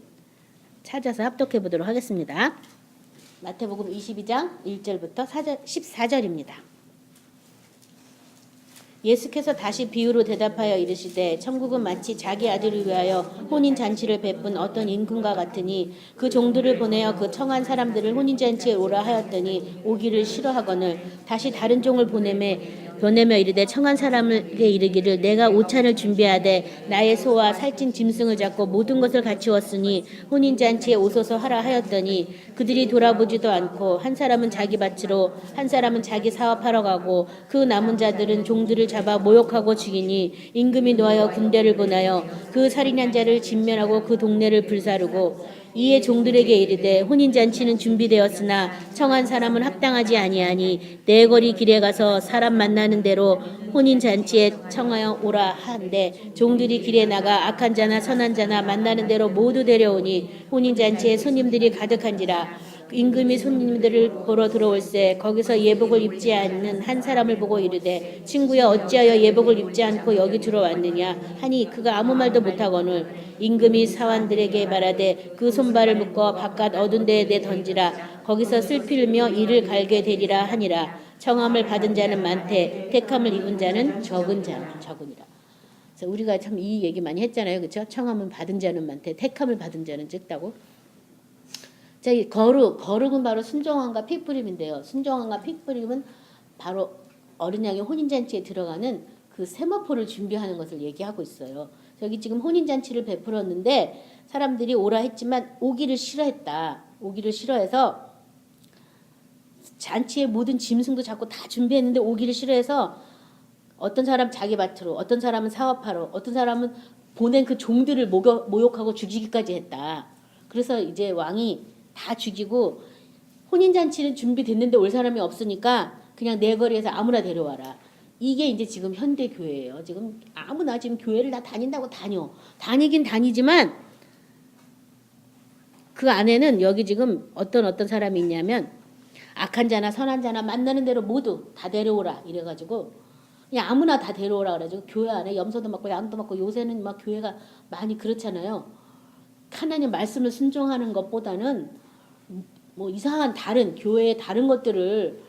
찾아서 합독해 보도록 하겠습니다. 마태복음 22장 1절부터 14절입니다. 예수께서 다시 비유로 대답하여 이르시되 천국은 마치 자기 아들을 위하여 혼인잔치를 베푼 어떤 임금과 같으니 그 종들을 보내어 그 청한 사람들을 혼인잔치에 오라 하였더니 오기를 싫어하거늘 다시 다른 종을 보내며 이르되 청한 사람에게 이르기를 내가 오찬을 준비하되 나의 소와 살찐 짐승을 잡고 모든 것을 갖추었으니 혼인잔치에 오소서 하라 하였더니 그들이 돌아보지도 않고 한 사람은 자기 밭으로 한 사람은 자기 사업하러 가고 그 남은 자들은 종들을 잡아 모욕하고 죽이니 임금이 노하여 군대를 보내어 그 살인한 자를 진멸하고 그 동네를 불사르고 이에 종들에게 이르되 혼인잔치는 준비되었으나 청한 사람은 합당하지 아니하니 내 거리 길에 가서 사람 만나는 대로 혼인잔치에 청하여 오라 한데 종들이 길에 나가 악한 자나 선한 자나 만나는 대로 모두 데려오니 혼인잔치에 손님들이 가득한지라. 임금이 손님들을 보러 들어올세 거기서 예복을 입지 않는 한 사람을 보고 이르되 친구야 어찌하여 예복을 입지 않고 여기 들어왔느냐 하니 그가 아무 말도 못하거늘 임금이 사환들에게 말하되 그 손발을 묶어 바깥 어두운 데에 내던지라 거기서 슬피며 이를 갈게 되리라 하니라. 청함을 받은 자는 많되 택함을 입은 자는 적으니라. 그래서 우리가 참 이 얘기 많이 했잖아요. 그렇죠? 청함을 받은 자는 많되 택함을 받은 자는 적다고. 자, 이 거룩은 바로 순종함과 핏부림인데요. 순종함과 핏부림은 바로 어린 양의 혼인잔치에 들어가는 그 세마포를 준비하는 것을 얘기하고 있어요. 여기 지금 혼인잔치를 베풀었는데 사람들이 오라 했지만 오기를 싫어했다. 오기를 싫어해서 잔치의 모든 짐승도 자꾸 다 준비했는데 오기를 싫어해서 어떤 사람 자기 밭으로, 어떤 사람은 사업하러, 어떤 사람은 보낸 그 종들을 모욕하고 죽이기까지 했다. 그래서 이제 왕이 다 죽이고 혼인잔치는 준비됐는데 올 사람이 없으니까 그냥 내 거리에서 아무나 데려와라. 이게 이제 지금 현대 교회예요. 지금 아무나 지금 교회를 다 다닌다고 다니긴 다니지만 그 안에는 여기 지금 어떤 사람이 있냐면 악한 자나 선한 자나 만나는 대로 모두 다 데려오라 이래가지고 그냥 아무나 다 데려오라 그래가지고 교회 안에 염소도 맞고 양도 맞고 요새는 막 교회가 많이 그렇잖아요. 하나님 말씀을 순종하는 것보다는 뭐 이상한 다른 교회의 다른 것들을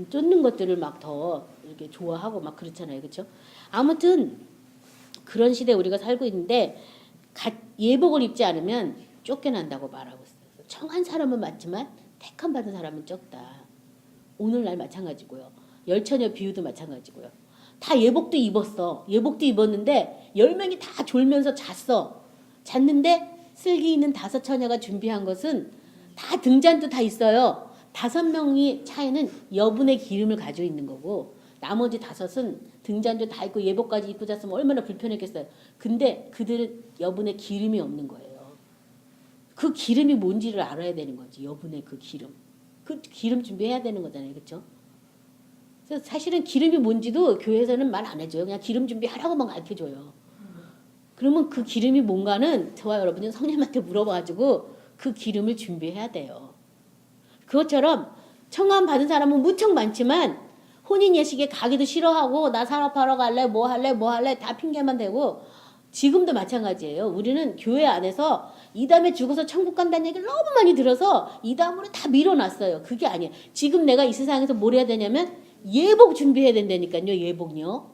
쫓는 것들을 막 더 이렇게 좋아하고 막 그렇잖아요. 그렇죠? 아무튼 그런 시대에 우리가 살고 있는데 예복을 입지 않으면 쫓겨난다고 말하고 있어요. 청한 사람은 많지만 택함 받은 사람은 적다. 오늘날 마찬가지고요. 열처녀 비유도 마찬가지고요. 다 예복도 입었어. 예복도 입었는데 10명이 다 졸면서 잤어. 잤는데 슬기 있는 5처녀가 준비한 것은 다 등잔도 다 있어요. 5명이 차이는 여분의 기름을 가지고 있는 거고 나머지 5은 등잔도 다 있고 예복까지 입고 잤으면 얼마나 불편했겠어요. 근데 그들은 여분의 기름이 없는 거예요. 그 기름이 뭔지를 알아야 되는 거지. 여분의 그 기름. 그 기름 준비해야 되는 거잖아요. 그렇죠? 그래서 사실은 기름이 뭔지도 교회에서는 말 안 해줘요. 그냥 기름 준비하라고만 가르쳐줘요. 그러면 그 기름이 뭔가는 저와 여러분이 성령님한테 물어봐가지고 그 기름을 준비해야 돼요. 그것처럼 청함 받은 사람은 무척 많지만 혼인 예식에 가기도 싫어하고 나 사업하러 갈래 뭐 할래 다 핑계만 대고 지금도 마찬가지예요. 우리는 교회 안에서 이담에 죽어서 천국 간다는 얘기를 너무 많이 들어서 이담으로 다 밀어놨어요. 그게 아니에요. 지금 내가 이 세상에서 뭘 해야 되냐면 예복 준비해야 된다니까요. 예복요.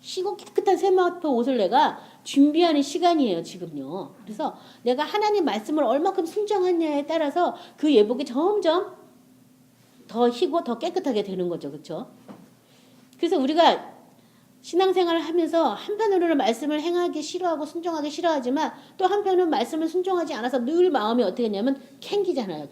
시고 깨끗한 세마포 옷을 내가 준비하는 시간이에요. 지금요. 그래서 내가 하나님 말씀을 얼마큼 순종하냐에 따라서 그 예복이 점점 더 희고 더 깨끗하게 되는 거죠. 그렇죠? 그래서 우리가 신앙생활을 하면서 한편으로는 말씀을 행하기 싫어하고 순종하기 싫어하지만 또 한편은 말씀을 순종하지 않아서 늘 마음이 어떻게 했냐면 캥기잖아요.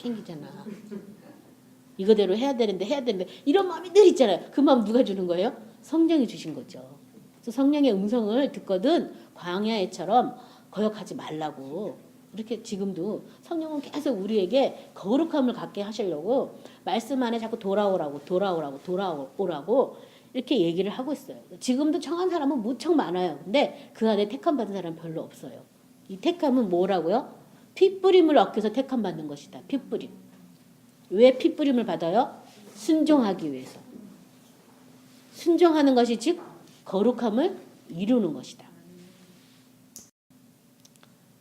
이거대로 해야 되는데 이런 마음이 늘 있잖아요. 그 마음 누가 주는 거예요? 성령이 주신 거죠. 그래서 성령의 음성을 듣거든 광야에처럼 거역하지 말라고 이렇게 지금도 성령은 계속 우리에게 거룩함을 갖게 하시려고 말씀 안에 자꾸 돌아오라고 이렇게 얘기를 하고 있어요. 지금도 청한 사람은 무척 많아요. 근데 그 안에 택함 받은 사람은 별로 없어요. 이 택함은 뭐라고요? 핏부림을 얻기 위해서 택함 받는 것이다. 핏부림. 왜 핏부림을 받아요? 순종하기 위해서. 순종하는 것이 즉 거룩함을 이루는 것이다.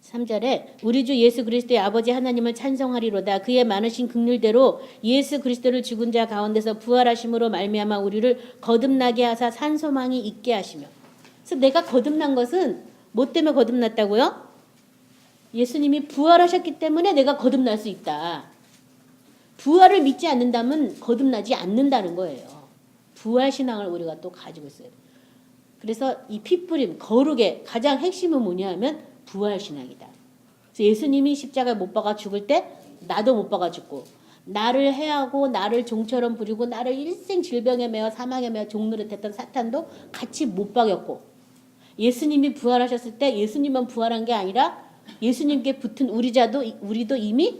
3절에 우리 주 예수 그리스도의 아버지 하나님을 찬송하리로다. 그의 많으신 긍휼대로 예수 그리스도를 죽은 자 가운데서 부활하심으로 말미암아 우리를 거듭나게 하사 산소망이 있게 하시며. 그래서 내가 거듭난 것은 뭐 때문에 거듭났다고요? 예수님이 부활하셨기 때문에 내가 거듭날 수 있다. 부활을 믿지 않는다면 거듭나지 않는다는 거예요. 부활 신앙을 우리가 또 가지고 있어요. 그래서 이 핏부림, 거룩의 가장 핵심은 뭐냐 하면 부활신앙이다. 그래서 예수님이 십자가에 못 박아 죽을 때 나도 못 박아 죽고 나를 해하고 나를 종처럼 부리고 나를 일생 질병에 매어 사망에 매어 종노릇했던 사탄도 같이 못 박였고 예수님이 부활하셨을 때 예수님만 부활한 게 아니라 예수님께 붙은 우리도 이미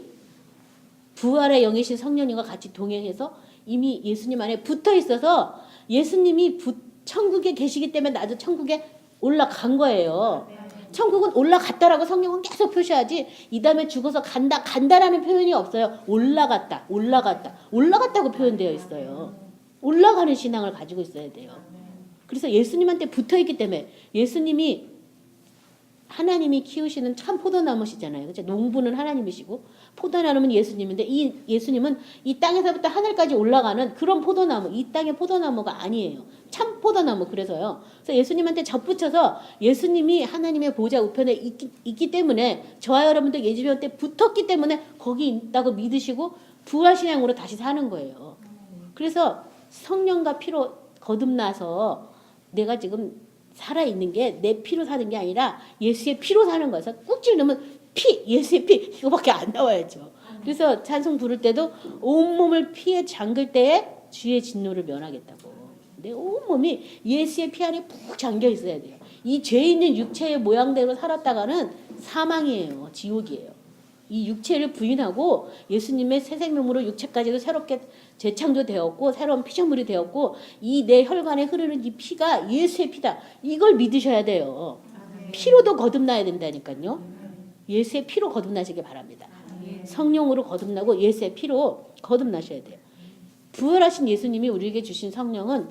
부활의 영이신 성령님과 같이 동행해서 이미 예수님 안에 붙어 있어서 예수님이 천국에 계시기 때문에 나도 천국에 올라간 거예요. 천국은 올라갔다라고 성경은 계속 표시하지 이 다음에 죽어서 간다라는 표현이 없어요. 올라갔다고 표현되어 있어요. 올라가는 신앙을 가지고 있어야 돼요. 그래서 예수님한테 붙어있기 때문에 예수님이 하나님이 키우시는 참 포도나무시잖아요. 그렇죠? 농부는 하나님이시고 포도나무는 예수님인데 이 예수님은 이 땅에서부터 하늘까지 올라가는 그런 포도나무, 이 땅의 포도나무가 아니에요. 참 포도나무. 그래서 예수님한테 접붙여서 예수님이 하나님의 보좌 우편에 있기 때문에 저와 여러분도 예수님한테 붙었기 때문에 거기 있다고 믿으시고 부활신앙으로 다시 사는 거예요. 그래서 성령과 피로 거듭나서 내가 지금 살아있는 게 내 피로 사는 게 아니라 예수의 피로 사는 거여서 꾹질 넣으면 예수의 피 이거밖에 안 나와야죠. 그래서 찬송 부를 때도 온몸을 피에 잠글 때에 주의 진노를 면하겠다고. 내 온몸이 예수의 피 안에 푹 잠겨 있어야 돼요. 이 죄 있는 육체의 모양대로 살았다가는 사망이에요. 지옥이에요. 이 육체를 부인하고 예수님의 새 생명으로 육체까지도 새롭게 재창조되었고 새로운 피조물이 되었고 이 내 혈관에 흐르는 이 피가 예수의 피다. 이걸 믿으셔야 돼요. 피로도 거듭나야 된다니까요. 예수의 피로 거듭나시길 바랍니다. 성령으로 거듭나고 예수의 피로 거듭나셔야 돼요. 부활하신 예수님이 우리에게 주신 성령은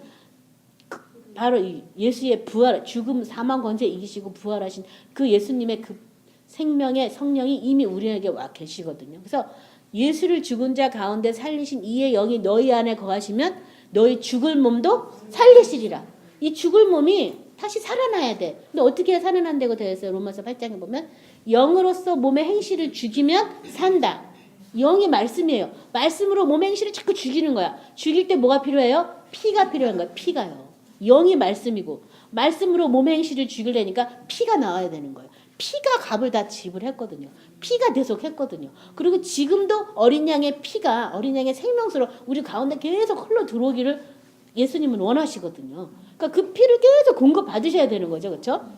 바로 이 예수의 부활, 죽음, 사망, 권세 이기시고 부활하신 그 예수님의 그 생명의 성령이 이미 우리에게 와 계시거든요. 그래서 예수를 죽은 자 가운데 살리신 이의 영이 너희 안에 거하시면 너희 죽을 몸도 살리시리라. 이 죽을 몸이 다시 살아나야 돼. 근데 어떻게 해야 살아난다고 되어 있어요? 로마서 8장에 보면 영으로서 몸의 행실을 죽이면 산다. 영이 말씀이에요. 말씀으로 몸의 행실을 자꾸 죽이는 거야. 죽일 때 뭐가 필요해요? 피가 필요한 거야. 피가요. 영이 말씀이고 말씀으로 몸의 행실을 죽이려니까 피가 나와야 되는 거예요. 피가 값을 다 지불했거든요. 피가 대속했거든요. 그리고 지금도 어린 양의 피가 어린 양의 생명수로 우리 가운데 계속 흘러 들어오기를 예수님은 원하시거든요. 그러니까 그 피를 계속 공급 받으셔야 되는 거죠. 그렇죠?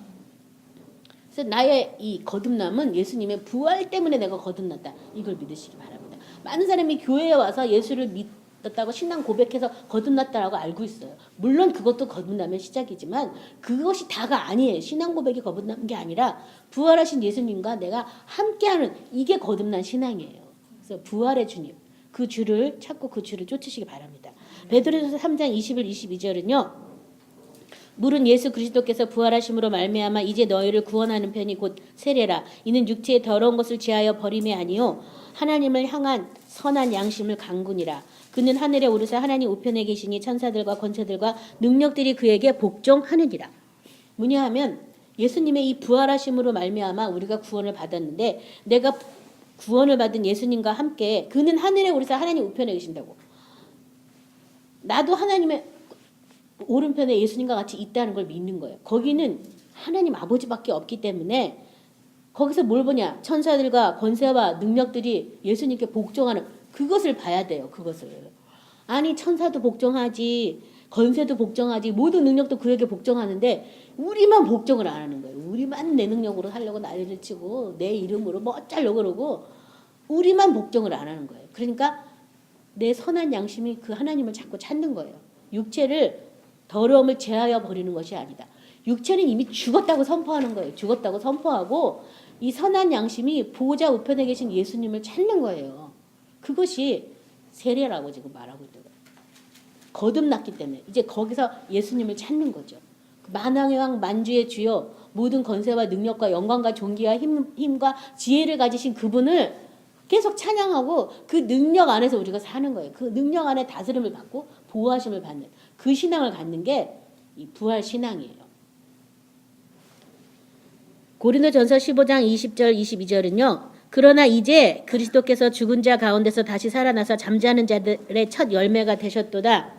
그래서 나의 이 거듭남은 예수님의 부활 때문에 내가 거듭났다. 이걸 믿으시기 바랍니다. 많은 사람이 교회에 와서 예수를 믿었다고 신앙 고백해서 거듭났다라고 알고 있어요. 물론 그것도 거듭남의 시작이지만 그것이 다가 아니에요. 신앙 고백이 거듭난 게 아니라 부활하신 예수님과 내가 함께하는 이게 거듭난 신앙이에요. 그래서 부활의 주님, 그 주를 찾고 그 주를 쫓으시기 바랍니다. 베드로전서 3장 21, 22절은요. 물은 예수 그리스도께서 부활하심으로 말미암아 이제 너희를 구원하는 편이 곧 세례라. 이는 육체의 더러운 것을 제하여 버림이 아니요 하나님을 향한 선한 양심을 강군이라. 그는 하늘에 오르사 하나님 우편에 계시니 천사들과 권세들과 능력들이 그에게 복종하느니라. 뭐냐 하면 예수님의 이 부활하심으로 말미암아 우리가 구원을 받았는데 내가 구원을 받은 예수님과 함께 그는 하늘에 오르사 하나님 우편에 계신다고. 나도 하나님의 오른편에 예수님과 같이 있다는 걸 믿는 거예요. 거기는 하나님 아버지밖에 없기 때문에 거기서 뭘 보냐? 천사들과 권세와 능력들이 예수님께 복종하는 그것을 봐야 돼요. 그것을. 아니 천사도 복종하지 권세도 복종하지 모든 능력도 그에게 복종하는데 우리만 복종을 안 하는 거예요. 우리만 내 능력으로 하려고 난리를 치고 내 이름으로 뭐 어쩌려고 그러고 우리만 복종을 안 하는 거예요. 그러니까 내 선한 양심이 그 하나님을 자꾸 찾는 거예요. 육체를 더러움을 제하여 버리는 것이 아니다. 육체는 이미 죽었다고 선포하는 거예요. 죽었다고 선포하고 이 선한 양심이 보호자 우편에 계신 예수님을 찾는 거예요. 그것이 세례라고 지금 말하고 있는 거예요. 거듭났기 때문에 이제 거기서 예수님을 찾는 거죠. 만왕의 왕 만주의 주여 모든 권세와 능력과 영광과 존귀와 힘과 지혜를 가지신 그분을 계속 찬양하고 그 능력 안에서 우리가 사는 거예요. 그 능력 안에 다스림을 받고 보호하심을 받는 그 신앙을 갖는 게 이 부활 신앙이에요. 고린도전서 15장 20절 22절은요. 그러나 이제 그리스도께서 죽은 자 가운데서 다시 살아나서 잠자는 자들의 첫 열매가 되셨도다.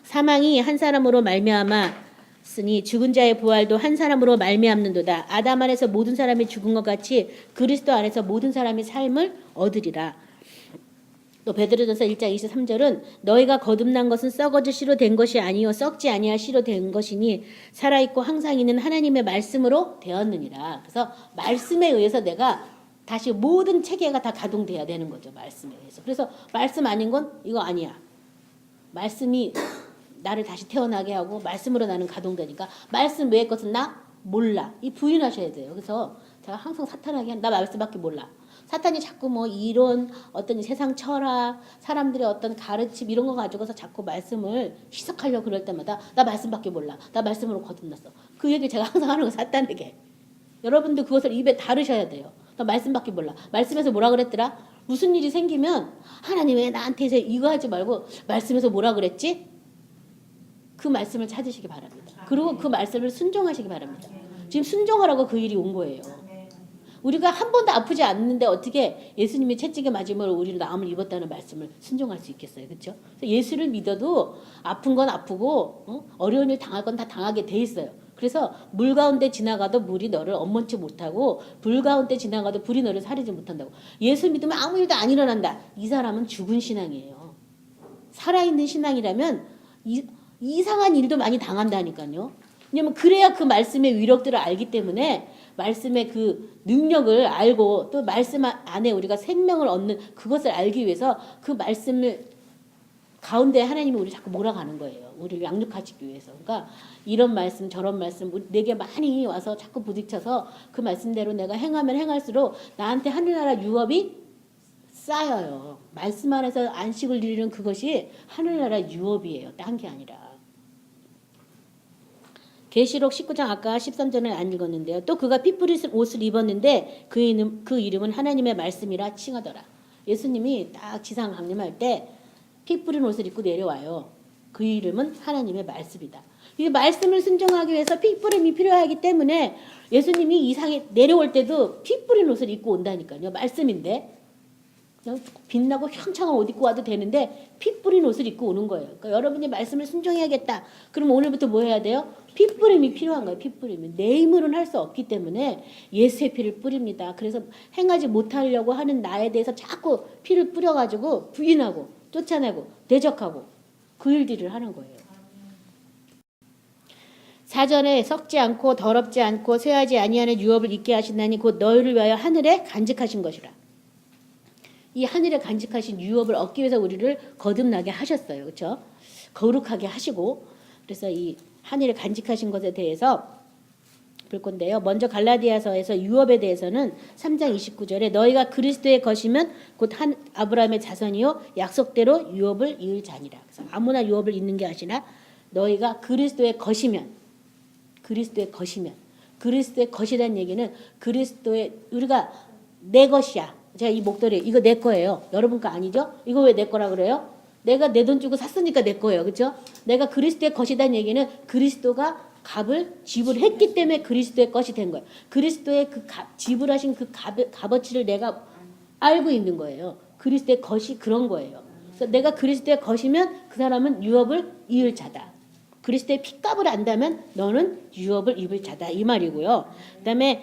사망이 한 사람으로 말미암았으니 죽은 자의 부활도 한 사람으로 말미암는도다. 아담 안에서 모든 사람이 죽은 것 같이 그리스도 안에서 모든 사람이 삶을 얻으리라. 또 베드로전서 1장 23절은 너희가 거듭난 것은 썩어질 씨로 된 것이 아니요 썩지 아니할 씨로 된 것이니 살아있고 항상 있는 하나님의 말씀으로 되었느니라. 그래서 말씀에 의해서 내가 다시 모든 체계가 다 가동돼야 되는 거죠. 말씀에 의해서. 그래서 말씀 아닌 건 이거 아니야. 말씀이 나를 다시 태어나게 하고 말씀으로 나는 가동되니까 말씀 외의 것은 나 몰라. 이 부인하셔야 돼요. 그래서 제가 항상 사탄에게 나 말씀밖에 몰라. 사탄이 자꾸 뭐 이론 어떤 세상 철학 사람들의 어떤 가르침 이런 거 가지고서 자꾸 말씀을 희석하려고 그럴 때마다 나 말씀밖에 몰라. 나 말씀으로 거듭났어. 그 얘기 제가 항상 하는 거 사탄에게. 여러분도 그것을 입에 다루셔야 돼요. 나 말씀밖에 몰라. 말씀에서 뭐라 그랬더라? 무슨 일이 생기면 하나님 왜 나한테 이거 하지 말고 말씀에서 뭐라 그랬지? 그 말씀을 찾으시기 바랍니다. 그리고 그 말씀을 순종하시기 바랍니다. 지금 순종하라고 그 일이 온 거예요. 우리가 한 번도 아프지 않는데 어떻게 예수님이 채찍에 맞음으로 우리를 나음을 입었다는 말씀을 순종할 수 있겠어요. 그렇죠? 예수를 믿어도 아픈 건 아프고 어려운 일 당할 건 다 당하게 돼 있어요. 그래서 물 가운데 지나가도 물이 너를 엄몬치 못하고 불 가운데 지나가도 불이 너를 사리지 못한다고. 예수 믿으면 아무 일도 안 일어난다. 이 사람은 죽은 신앙이에요. 살아있는 신앙이라면 이상한 일도 많이 당한다니까요. 왜냐면 그래야 그 말씀의 위력들을 알기 때문에 말씀의 그 능력을 알고 또 말씀 안에 우리가 생명을 얻는 그것을 알기 위해서 그 말씀을 가운데 하나님이 우리 자꾸 몰아가는 거예요. 우리를 양육하시기 위해서. 그러니까 이런 말씀 저런 말씀 내게 많이 와서 자꾸 부딪혀서 그 말씀대로 내가 행하면 행할수록 나한테 하늘나라 유업이 쌓여요. 말씀 안에서 안식을 누리는 그것이 하늘나라 유업이에요. 딴 게 아니라. 계시록 19장 아까 13절은 안 읽었는데요. 또 그가 피 뿌린 옷을 입었는데 그 이름은 하나님의 말씀이라 칭하더라. 예수님이 딱 지상 강림할 때 피 뿌린 옷을 입고 내려와요. 그 이름은 하나님의 말씀이다. 이 말씀을 순종하기 위해서 피 뿌림이 필요하기 때문에 예수님이 이상에 내려올 때도 피 뿌린 옷을 입고 온다니까요. 말씀인데 그냥 빛나고 형창한 옷 입고 와도 되는데 피 뿌린 옷을 입고 오는 거예요. 그러니까 여러분이 말씀을 순종해야겠다. 그럼 오늘부터 뭐 해야 돼요? 피 뿌림이 필요한 거예요. 피 뿌림이. 내 힘으로는 할 수 없기 때문에 예수의 피를 뿌립니다. 그래서 행하지 못하려고 하는 나에 대해서 자꾸 피를 뿌려가지고 부인하고 쫓아내고 대적하고 그 일들을 하는 거예요. 사전에 썩지 않고 더럽지 않고 쇠하지 아니하는 유업을 입게 하신다니 곧 너희를 위하여 하늘에 간직하신 것이라. 이 하늘에 간직하신 유업을 얻기 위해서 우리를 거듭나게 하셨어요. 그렇죠? 거룩하게 하시고 그래서 이 하늘에 간직하신 것에 대해서 볼 건데요. 먼저 갈라디아서에서 유업에 대해서는 3장 29절에 너희가 그리스도의 것이면 곧 아브라함의 자손이요 약속대로 유업을 이을 자니라. 그래서 아무나 유업을 잇는 게 아니라 너희가 그리스도의 것이면 그리스도의 것이라는 얘기는 그리스도의 우리가 내 것이야. 제가 이 목도리 이거 내 거예요. 여러분 거 아니죠? 이거 왜 내 거라 그래요? 내가 내 돈 주고 샀으니까 내 거예요. 그렇죠? 내가 그리스도의 것이라는 얘기는 그리스도가 값을 지불했기 때문에 그리스도의 것이 된 거예요. 그리스도의 그 지불하신 그 값어치를 내가 알고 있는 거예요. 그리스도의 것이 그런 거예요. 그래서 내가 그리스도의 것이면 그 사람은 유업을 이을 자다. 그리스도의 핏값을 안다면 너는 유업을 입을 자다. 이 말이고요. 그다음에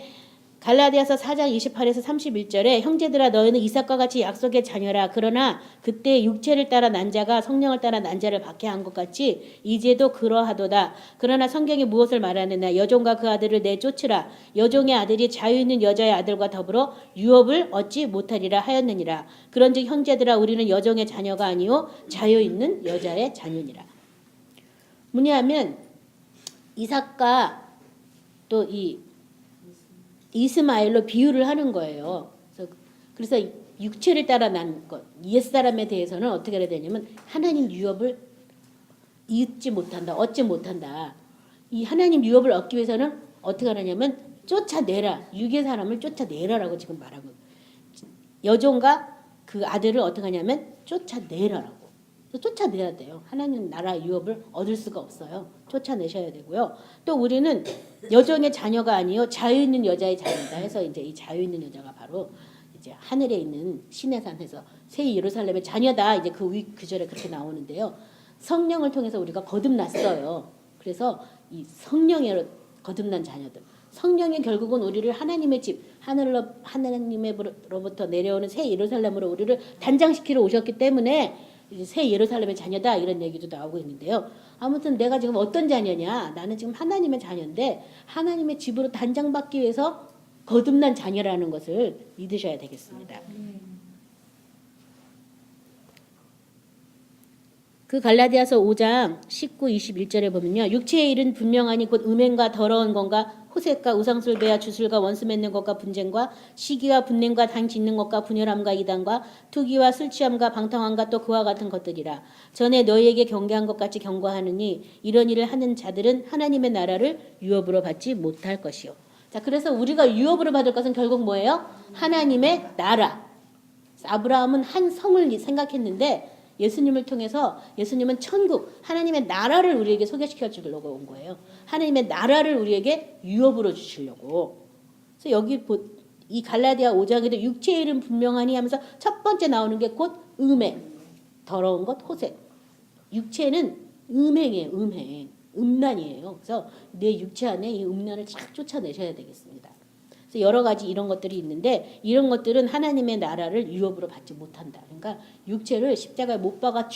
갈라디아서 4장 28에서 31절에 형제들아 너희는 이삭과 같이 약속의 자녀라. 그러나 그때 육체를 따라 난 자가 성령을 따라 난 자를 받게 한 것 같이 이제도 그러하도다. 그러나 성경이 무엇을 말하느냐. 여종과 그 아들을 내쫓으라. 여종의 아들이 자유 있는 여자의 아들과 더불어 유업을 얻지 못하리라 하였느니라. 그런즉 형제들아 우리는 여종의 자녀가 아니요 자유 있는 여자의 자녀니라. 뭐냐면 이삭과 또 이 이스마엘로 비유를 하는 거예요. 그래서 육체를 따라 난 것, 옛사람에 대해서는 어떻게 해야 되냐면 하나님 유업을 얻지 못한다. 이 하나님 유업을 얻기 위해서는 어떻게 하냐면 쫓아내라. 육의 사람을 쫓아내라라고 지금 말하고 여종과 그 아들을 어떻게 하냐면 쫓아내라라고. 쫓아내야 돼요. 하나님 나라 유업을 얻을 수가 없어요. 쫓아내셔야 되고요. 또 우리는 여종의 자녀가 아니요 자유 있는 여자의 자녀다 해서 이제 이 자유 있는 여자가 바로 이제 하늘에 있는 신의 산에서 새 예루살렘의 자녀다. 이제 그 구절에 그렇게 나오는데요. 성령을 통해서 우리가 거듭났어요. 그래서 이 성령으로 거듭난 자녀들. 성령이 결국은 우리를 하나님의 집, 하나님으로부터 내려오는 새 예루살렘으로 우리를 단장시키러 오셨기 때문에 새 예루살렘의 자녀다 이런 얘기도 나오고 있는데요. 아무튼 내가 지금 어떤 자녀냐. 나는 지금 하나님의 자녀인데 하나님의 집으로 단장받기 위해서 거듭난 자녀라는 것을 믿으셔야 되겠습니다. 그 갈라디아서 5장 19, 21절에 보면요. 육체의 일은 분명하니 곧 음행과 더러운 건가 호색과 우상술배와 주술과 원수 맺는 것과 분쟁과 시기와 분냄과 당 짓는 것과 분열함과 이단과 투기와 술취함과 방탕함과 또 그와 같은 것들이라. 전에 너희에게 경계한 것 같이 경고하느니 이런 일을 하는 자들은 하나님의 나라를 유업으로 받지 못할 것이요. 자, 그래서 우리가 유업으로 받을 것은 결국 뭐예요? 하나님의 나라. 아브라함은 한 성을 생각했는데 예수님을 통해서 예수님은 천국, 하나님의 나라를 우리에게 소개시켜 주려고 온 거예요. 하나님의 나라를 우리에게 유업으로 주시려고. 그래서 여기 이 갈라디아 5장에도 육체의 일은 분명하니 하면서 첫 번째 나오는 게 곧 음행, 더러운 것, 호색. 육체는 음행이에요. 음란이에요. 그래서 내 육체 안에 이 음란을 착 쫓아내셔야 되겠습니다. 여러 가지 이런 것들이 있는데 이런 것들은 하나님의 나라를 유업으로 받지 못한다. 그러니까 육체를 십자가에 못 박아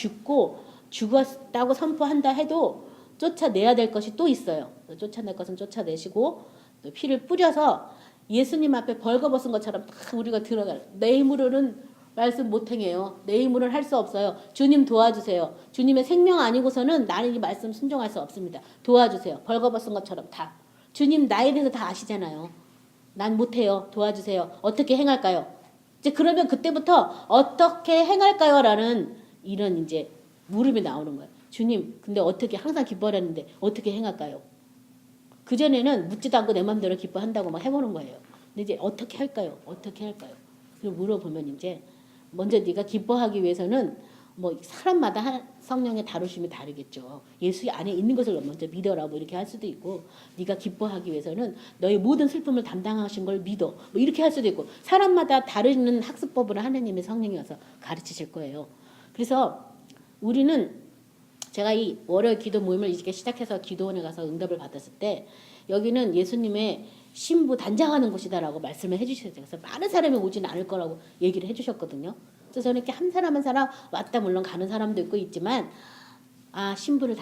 죽었다고 선포한다 해도 쫓아내야 될 것이 또 있어요. 쫓아낼 것은 쫓아내시고 또 피를 뿌려서 예수님 앞에 벌거벗은 것처럼 딱 우리가 들어가요. 내 힘으로는 말씀 못 행해요. 내 힘으로는 할 수 없어요. 주님 도와주세요. 주님의 생명 아니고서는 나는 이 말씀 순종할 수 없습니다. 도와주세요. 벌거벗은 것처럼 다. 주님 나에 대해서 다 아시잖아요. 난 못해요. 도와주세요. 어떻게 행할까요? 이제 그러면 그때부터 어떻게 행할까요? 라는 이런 이제 물음이 나오는 거예요. 주님, 근데 어떻게 항상 기뻐하는데 어떻게 행할까요? 그전에는 묻지도 않고 내 마음대로 기뻐한다고 막 해보는 거예요. 근데 이제 어떻게 할까요? 어떻게 할까요? 그걸 물어보면 이제 먼저 네가 기뻐하기 위해서는 뭐 사람마다 성령의 다루심이 다르겠죠. 예수 안에 있는 것을 먼저 믿어라 뭐 이렇게 할 수도 있고, 네가 기뻐하기 위해서는 너의 모든 슬픔을 담당하신 걸 믿어 뭐 이렇게 할 수도 있고, 사람마다 다르는 학습법으로 하나님의 성령이 와서 가르치실 거예요. 그래서 우리는, 제가 이 월요일 기도 모임을 이렇게 시작해서 기도원에 가서 응답을 받았을 때 여기는 예수님의 신부 단장하는 곳이다라고 말씀을 해주셨어요. 그래서 많은 사람이 오지는 않을 거라고 얘기를 해주셨거든요. 그래서 저는 이렇게 한 사람 한 사람 왔다 물론 가는 사람도 있고 있지만, 아 신부를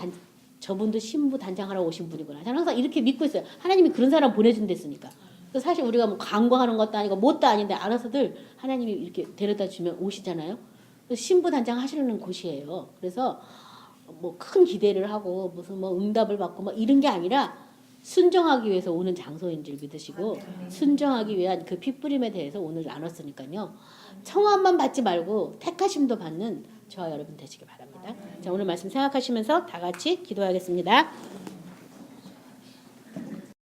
저분도 신부 단장하러 오신 분이구나. 저는 항상 이렇게 믿고 있어요. 하나님이 그런 사람 보내준댔으니까. 그래서 사실 우리가 뭐 광고하는 것도 아니고 뭣도 아닌데 알아서들 하나님이 이렇게 데려다 주면 오시잖아요. 그래서 신부 단장 하시는 곳이에요. 그래서 뭐 큰 기대를 하고 무슨 뭐 응답을 받고 뭐 이런 게 아니라 순종하기 위해서 오는 장소인 줄 믿으시고, 순종하기 위한 그 핏부림에 대해서 오늘 나눴으니까요. 청함만 받지 말고 택하심도 받는 저와 여러분 되시기 바랍니다. 자, 오늘 말씀 생각하시면서 다 같이 기도하겠습니다.